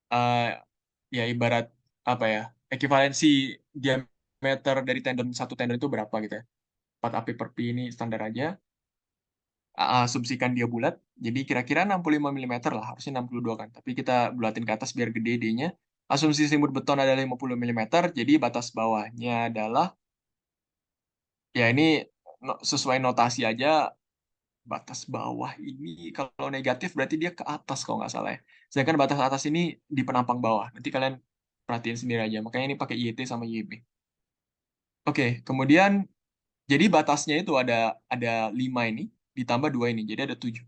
eh, ya ibarat apa ya, ekivalensi diameter dari tendon, satu tendon itu berapa gitu ya. 4 AP per Pi ini standar aja. Asumsikan dia bulat, jadi kira-kira 65 mm lah, harusnya 62 kan, tapi kita bulatin ke atas biar gede D-nya. Asumsi selimut beton adalah 50 mm, jadi batas bawahnya adalah, ya ini sesuai notasi aja, batas bawah ini kalau negatif berarti dia ke atas kalau nggak salah ya. Sedangkan batas atas ini di penampang bawah, nanti kalian perhatiin sendiri aja, makanya ini pakai YT sama YB. Oke, kemudian jadi batasnya itu ada 5 ini, ditambah 2 ini, jadi ada 7.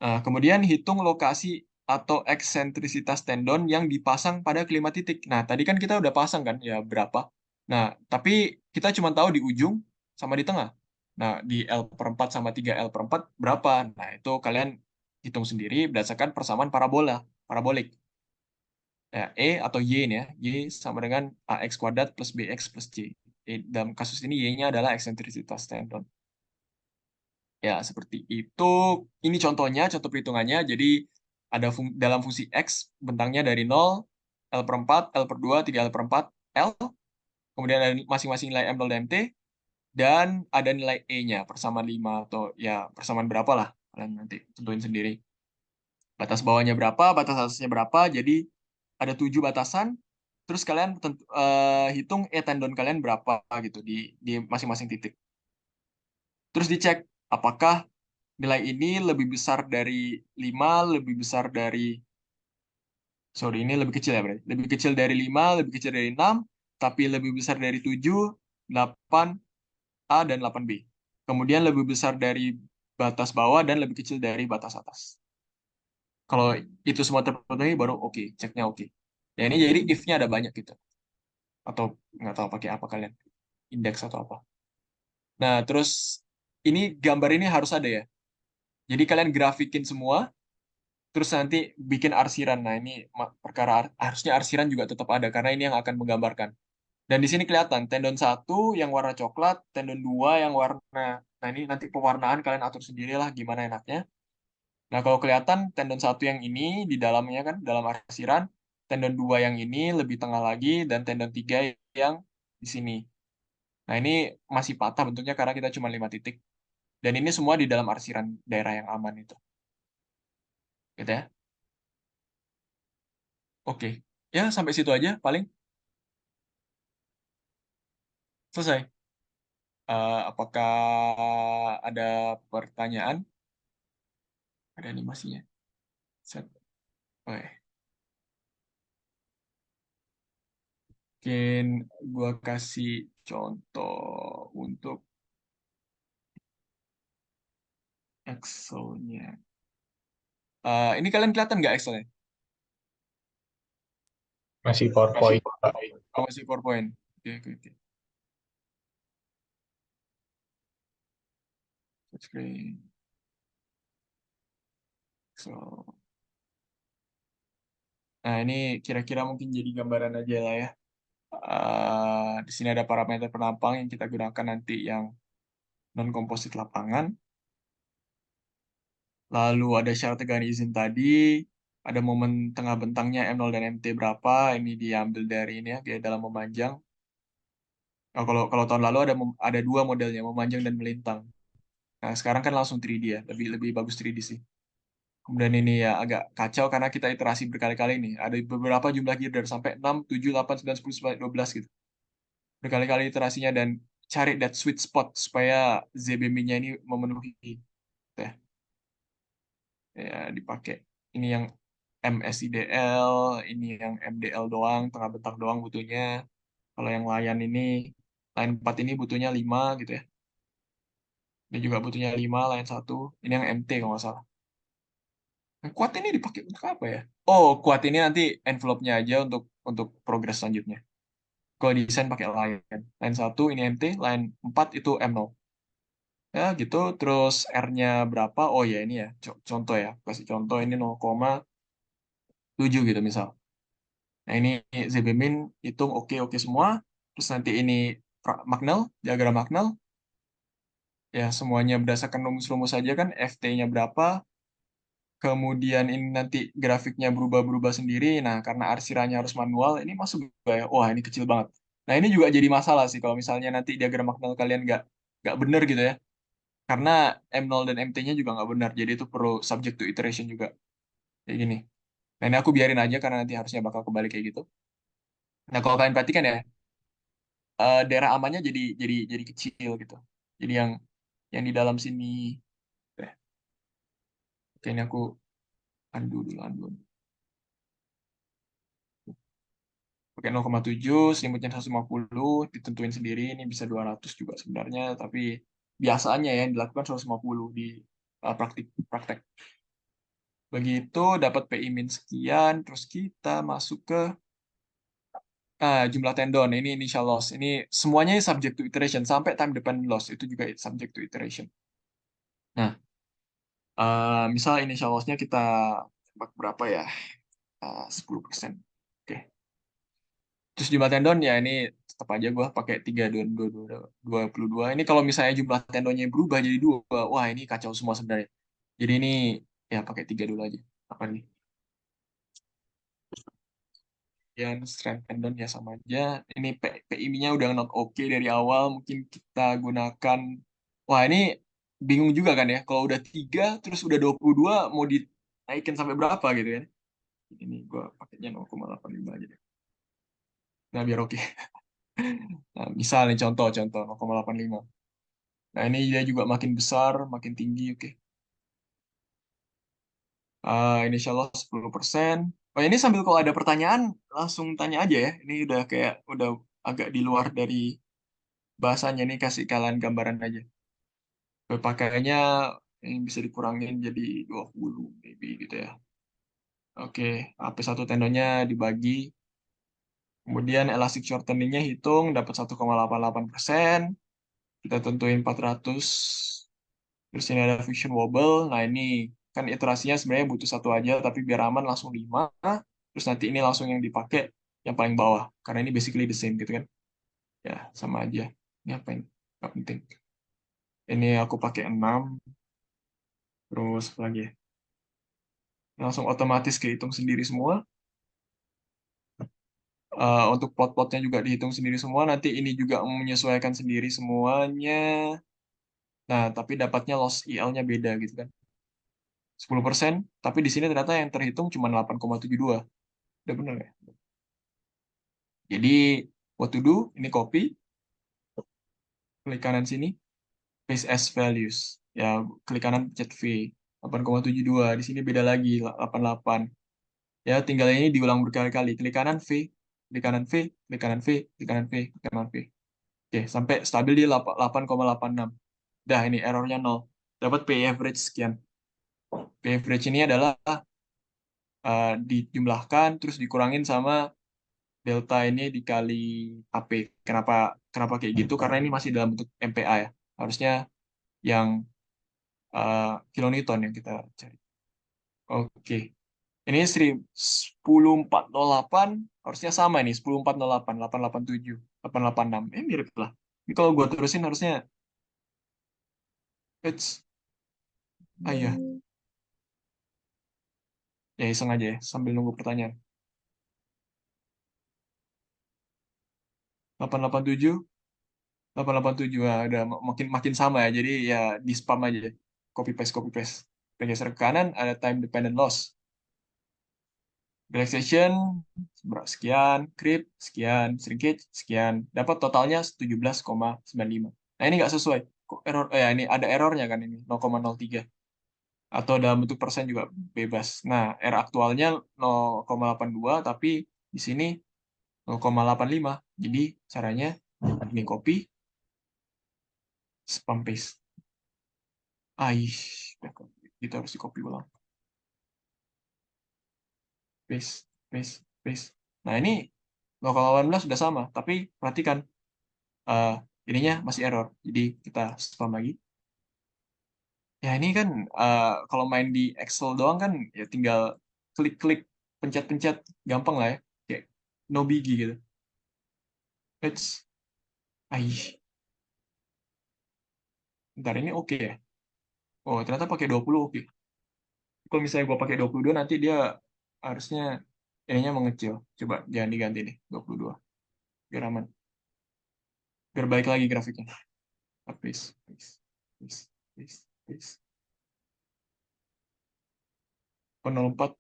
Nah, kemudian hitung lokasi atau eksentrisitas tendon yang dipasang pada kelima titik. Nah, tadi kan kita udah pasang kan, ya berapa. Nah, tapi kita cuma tahu di ujung sama di tengah. Nah, di L per 4 sama 3 L per 4 berapa? Nah, itu kalian hitung sendiri berdasarkan persamaan parabolik. Ya, E atau Y ini ya. Y sama dengan AX kuadrat plus BX plus C. Dalam kasus ini Y-nya adalah eksentrisitas tendon. Ya, seperti itu. Ini contohnya, contoh perhitungannya. Jadi, ada dalam fungsi X, bentangnya dari 0, L per 4, L per 2, 3 L per 4, L. Kemudian ada masing-masing nilai M, L, dan MT. Dan ada nilai E-nya, persamaan 5, atau ya persamaan berapa lah. Kalian nanti tentuin sendiri. Batas bawahnya berapa, batas atasnya berapa. Jadi, ada 7 batasan. Terus kalian hitung E tendon kalian berapa gitu di masing-masing titik. Terus dicek apakah nilai ini lebih besar dari 5, lebih besar dari, sorry, ini lebih kecil ya berarti. Lebih kecil dari 5, lebih kecil dari 6, tapi lebih besar dari 7, 8, A, dan 8B. Kemudian lebih besar dari batas bawah dan lebih kecil dari batas atas. Kalau itu semua terpenuhi, baru oke, ceknya oke. Ya ini jadi if-nya ada banyak gitu. Atau nggak tahu pakai apa kalian. Indeks atau apa. Nah, terus ini gambar ini harus ada ya. Jadi kalian grafikin semua, terus nanti bikin arsiran. Nah, ini perkara harusnya arsiran juga tetap ada karena ini yang akan menggambarkan. Dan di sini kelihatan tendon satu yang warna coklat, tendon dua yang warna. Nah, ini nanti pewarnaan kalian atur sendirilah gimana enaknya. Nah, kalau kelihatan tendon satu yang ini di dalamnya kan dalam arsiran, tendon dua yang ini lebih tengah lagi dan tendon tiga yang di sini. Nah, ini masih patah bentuknya karena kita cuma 5 titik. Dan ini semua di dalam arsiran daerah yang aman itu. Gitu ya. Oke. Ya, sampai situ aja paling. Selesai. Apakah ada pertanyaan? Ada animasinya. Set. Oke. Mungkin gua kasih contoh untuk Excel-nya. Ini kalian kelihatan nggak Excel-nya? Masih Masih PowerPoint, Pak. PowerPoint. Oh, masih PowerPoint. Oke, oke, oke. Touch screen. Excel. Nah, ini kira-kira mungkin jadi gambaran aja lah ya. Di sini ada parameter penampang yang kita gunakan nanti yang non-komposit lapangan. Lalu ada syarat tegangan izin tadi. ada momen tengah bentangnya M0 dan MT berapa, ini diambil dari ini ya, gaya dalam memanjang. Oh, kalau tahun lalu ada dua modelnya, memanjang dan melintang. Nah, sekarang kan langsung 3D ya, lebih lebih bagus 3D sih. Kemudian ini ya agak kacau karena kita iterasi berkali-kali nih. Ada beberapa jumlah girder sampai 6, 7, 8, 9, 10, 11, 12 gitu. Berkali-kali iterasinya dan cari that sweet spot supaya ZBM-nya ini memenuhi ya, ya dipakai. Ini yang MSIDL, ini yang MDL doang, tengah bentang doang butuhnya. Kalau yang layan ini, line 4 ini butuhnya 5 gitu ya. Ini juga butuhnya 5, line 1. Ini yang MT kalau nggak salah. Yang kuat ini dipakai untuk apa ya? Oh, kuat ini nanti envelope-nya aja untuk progres selanjutnya. Kalau desain pakai line. Line 1 ini MT, line 4 itu M0. Ya gitu, terus R-nya berapa? Oh ya ini ya, contoh ya. Kasih contoh ini 0,7 gitu misal. Nah ini ZBmin hitung oke-oke semua. Terus nanti ini Magnel, diagram Magnel. Ya semuanya berdasarkan rumus-rumus saja kan. FT-nya berapa. Kemudian ini nanti grafiknya berubah-berubah sendiri. Nah karena arsiranya harus manual, ini masuk juga ya. Wah ini kecil banget. Nah ini juga jadi masalah sih kalau misalnya nanti diagram Magnel kalian nggak bener gitu ya. Karena M0 dan MT-nya juga nggak benar. Jadi itu perlu subject to iteration juga. Kayak gini. Nah ini aku biarin aja karena nanti harusnya bakal kembali kayak gitu. Nah kalau kalian perhatikan ya, daerah amannya jadi kecil gitu. Jadi yang di dalam sini, eh, oke ini aku undo dulu, undo. Oke 0,7, selimutnya 150, ditentuin sendiri, ini bisa 200 juga sebenarnya, tapi biasanya ya yang dilakukan 150 di praktik praktek. Begitu dapat PI min sekian, terus kita masuk ke jumlah tendon. Ini initial loss. Ini semuanya subject to iteration sampai time dependent loss itu juga subject to iteration. Nah, misal initial loss-nya kita tebak berapa ya? 10%. Oke. Terus jumlah tendon ya ini tetap aja gue pakai 3, 2, 2, 2, 22. Ini kalau misalnya jumlah tendonnya berubah jadi 2, wah ini kacau semua sebenarnya. Jadi ini ya pakai 3 dulu aja. Apa nih? Yang strength tendon ya sama aja. Ini PI-nya udah not oke dari awal. Mungkin kita gunakan. Wah ini bingung juga kan ya. Kalau udah 3 terus udah 22 mau dinaikin sampai berapa gitu kan. Ini gue pakainya 0,85 aja deh. Nah biar oke. Nah, misal nih contoh 0,85. Nah ini dia juga makin besar, makin tinggi. Oke. Initial loss 10%. Oh ini sambil kalau ada pertanyaan langsung tanya aja ya. Ini udah agak di luar dari bahasanya nih kasih kalian gambaran aja. Pakaiannya yang bisa dikurangin jadi 20 maybe gitu ya. Oke, AP1 tendonnya dibagi. Kemudian elastic shorteningnya hitung dapat 1,88%. Kita tentuin 400. Terus ini ada friction wobble. Nah ini kan iterasinya sebenarnya butuh satu aja, tapi biar aman langsung 5. Terus nanti ini langsung yang dipakai yang paling bawah. Karena ini basically the same gitu kan. Ya, sama aja. Ini apa ini? Nggak penting. Ini aku pakai 6. Terus apa lagi ya? Langsung otomatis kehitung sendiri semua. Untuk plot-plotnya juga dihitung sendiri semua. Nanti ini juga menyesuaikan sendiri semuanya. Nah, tapi dapatnya loss IL-nya beda gitu kan. 10%, tapi di sini ternyata yang terhitung cuma 8,72. Udah bener ya? Jadi, what to do, ini copy, klik kanan sini, paste as values. Ya, klik kanan pencet V, 8,72. Di sini beda lagi, 88. Ya, tinggal ini diulang berkali-kali. Klik kanan V, klik kanan V, klik kanan V, klik kanan V, klik kanan V. Oke, sampai stabil di 8,86. Dah, ini errornya 0. Dapat P average sekian. P average ini adalah dijumlahkan, terus dikurangin sama delta ini dikali AP. Kenapa kenapa kayak gitu? Karena ini masih dalam bentuk MPa ya. Harusnya yang kilonewton yang kita cari. Oke. Ini 10.408 harusnya sama nih 10.408 887 886. Mirip lah. Ini kalau gua terusin harusnya it's ya Ya iseng aja ya, sambil nunggu pertanyaan. 887, 887 ada makin makin sama ya. Jadi ya di spam aja. Copy paste, copy paste. Bergeser ke kanan ada time dependent loss. Relaxation sekian, creep sekian, shrinkage sekian. Dapat totalnya 17,95. Nah, ini nggak sesuai. Kok error ini ada errornya kan ini 0,03 atau dalam bentuk persen juga bebas. Nah, R aktualnya 0,82 tapi di sini 0,85. Jadi caranya ini copy, spam paste. Kita harus di copy ulang. Paste, paste, paste. Nah, ini 0,18 sudah sama, tapi perhatikan eh ininya masih error. Jadi kita spam lagi. Ya ini kan kalau main di Excel doang kan ya tinggal klik-klik, pencet-pencet, gampang lah ya. Kayak no biggie gitu. It's, aih, Bentar ini oke ya. Oh ternyata pakai 20 oke. Kalau misalnya gua pakai 22 nanti dia harusnya ininya mengecil. Coba jangan diganti deh 22 biar aman. Biar baik lagi grafiknya. Paste, paste, paste, paste, paste. 804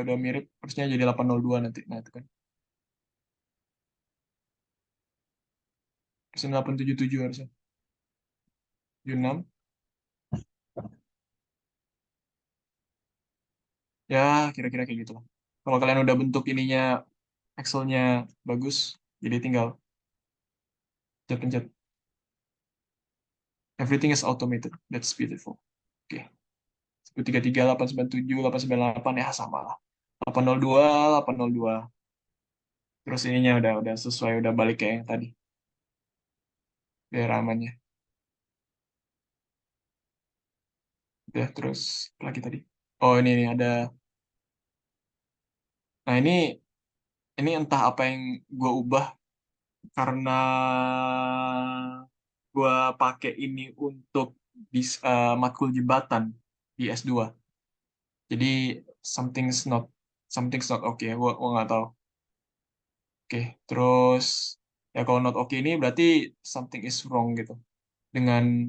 udah mirip, harusnya jadi 802 nanti. Nah itu kan. Harusnya 877 harusnya. 76. Ya, kira-kira kayak gitu lah. Kalau kalian udah bentuk ininya, Excel-nya bagus, jadi tinggal pencet-pencet. Everything is automated. That's beautiful. Oke. 133, 897, 898, ya sama lah. 802, 802. Terus ininya udah sesuai, udah balik kayak yang tadi. Biar amannya. Udah, terus apa lagi tadi. Oh, ini ada. Nah, ini entah apa yang gue ubah karena gue pakai ini untuk matkul jembatan di S2. Jadi something's not something's not okay. Gua nggak tahu. Oke, terus ya kalau not okay ini berarti something is wrong gitu. Dengan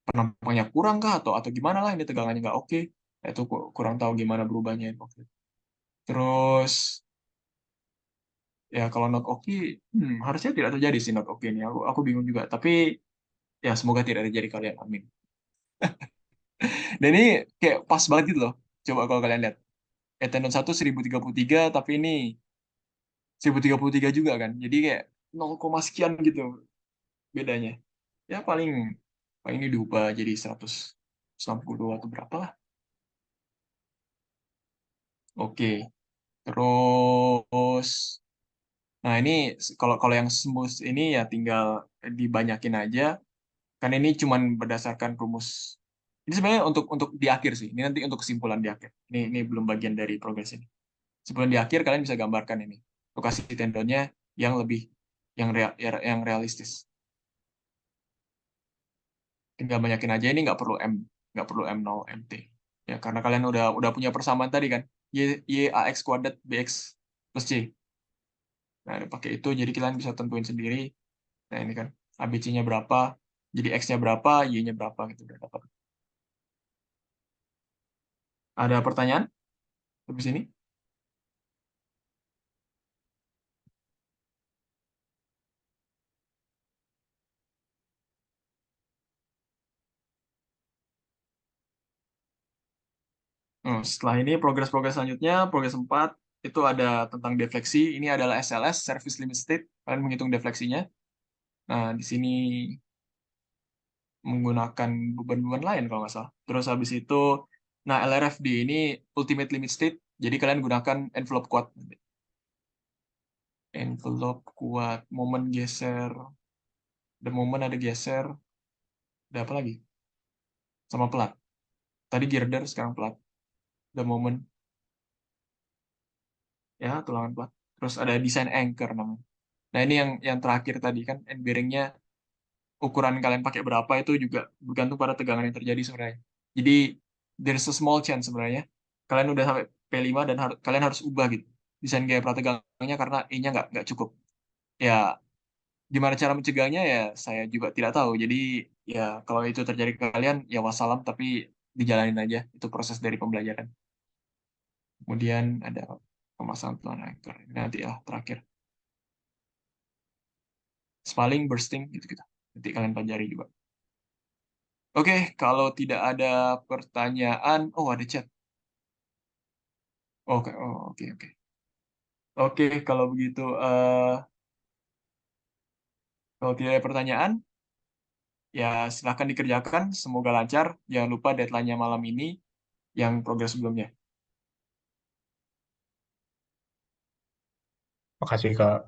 penampangnya kurang kah atau gimana lah ini tegangannya nggak oke. Itu kurang tahu gimana berubahnya waktu itu. Terus ya kalau not okay, harusnya tidak terjadi sih not okay ini. Aku bingung juga. Tapi ya semoga tidak terjadi kalian. Amin. Dan ini kayak pas banget gitu loh. Coba kalau kalian lihat. Etendon 1 1033 tapi ini 1033 juga kan. Jadi kayak 0, sekian gitu bedanya. Ya paling paling ini diubah jadi 162 atau berapa lah. Oke. Terus nah ini kalau kalau yang smooth ini ya tinggal dibanyakin aja. Kan ini cuman berdasarkan rumus. Ini sebenarnya untuk di akhir sih. Ini nanti untuk kesimpulan di akhir. Ini belum bagian dari progres ini. Sebelum di akhir kalian bisa gambarkan ini. Lokasi tendonnya yang lebih yang realistis. Tinggal banyakin aja ini nggak perlu M0 MT. Ya karena kalian udah punya persamaan tadi kan. Y AX kuadrat BX plus C. Nah, pakai itu jadi kalian bisa tentuin sendiri. Nah, ini kan ABC-nya berapa, jadi X-nya berapa, Y-nya berapa gitu udah dapat. Ada pertanyaan habis ini? Setelah ini progres-progres selanjutnya, progres 4 itu ada tentang defleksi. Ini adalah SLS, Service Limit State. Kalian menghitung defleksinya. Nah, di sini menggunakan beban-beban lain kalau nggak salah. Terus habis itu, nah LRFD ini Ultimate Limit State. Jadi kalian gunakan envelope kuat. Envelope kuat, momen geser, ada momen ada geser, ada apa lagi? Sama plat. Tadi girder, sekarang plat. Ada momen, ya tulangan plat. Terus ada design anchor namanya. Nah ini yang terakhir tadi kan end bearingnya ukuran kalian pakai berapa itu juga bergantung pada tegangan yang terjadi sebenarnya. Jadi there's a small chance sebenarnya kalian udah sampai P5 dan kalian harus ubah gitu desain gaya prategangnya karena E-nya nggak cukup. Ya, gimana cara mencegahnya ya saya juga tidak tahu. Jadi ya kalau itu terjadi ke kalian ya wassalam, tapi dijalanin aja itu proses dari pembelajaran. Kemudian ada pemasangan tulang rektor. Ini nanti ya terakhir. Spalling, bursting gitu-gitu. Nanti kalian pelajari juga. Oke, kalau tidak ada pertanyaan, oh ada chat. Oke, oh, oke, oke. Oke, kalau begitu, kalau tidak ada pertanyaan, ya silahkan dikerjakan. Semoga lancar. Jangan lupa deadline-nya malam ini yang progres sebelumnya. Makasih, Kak.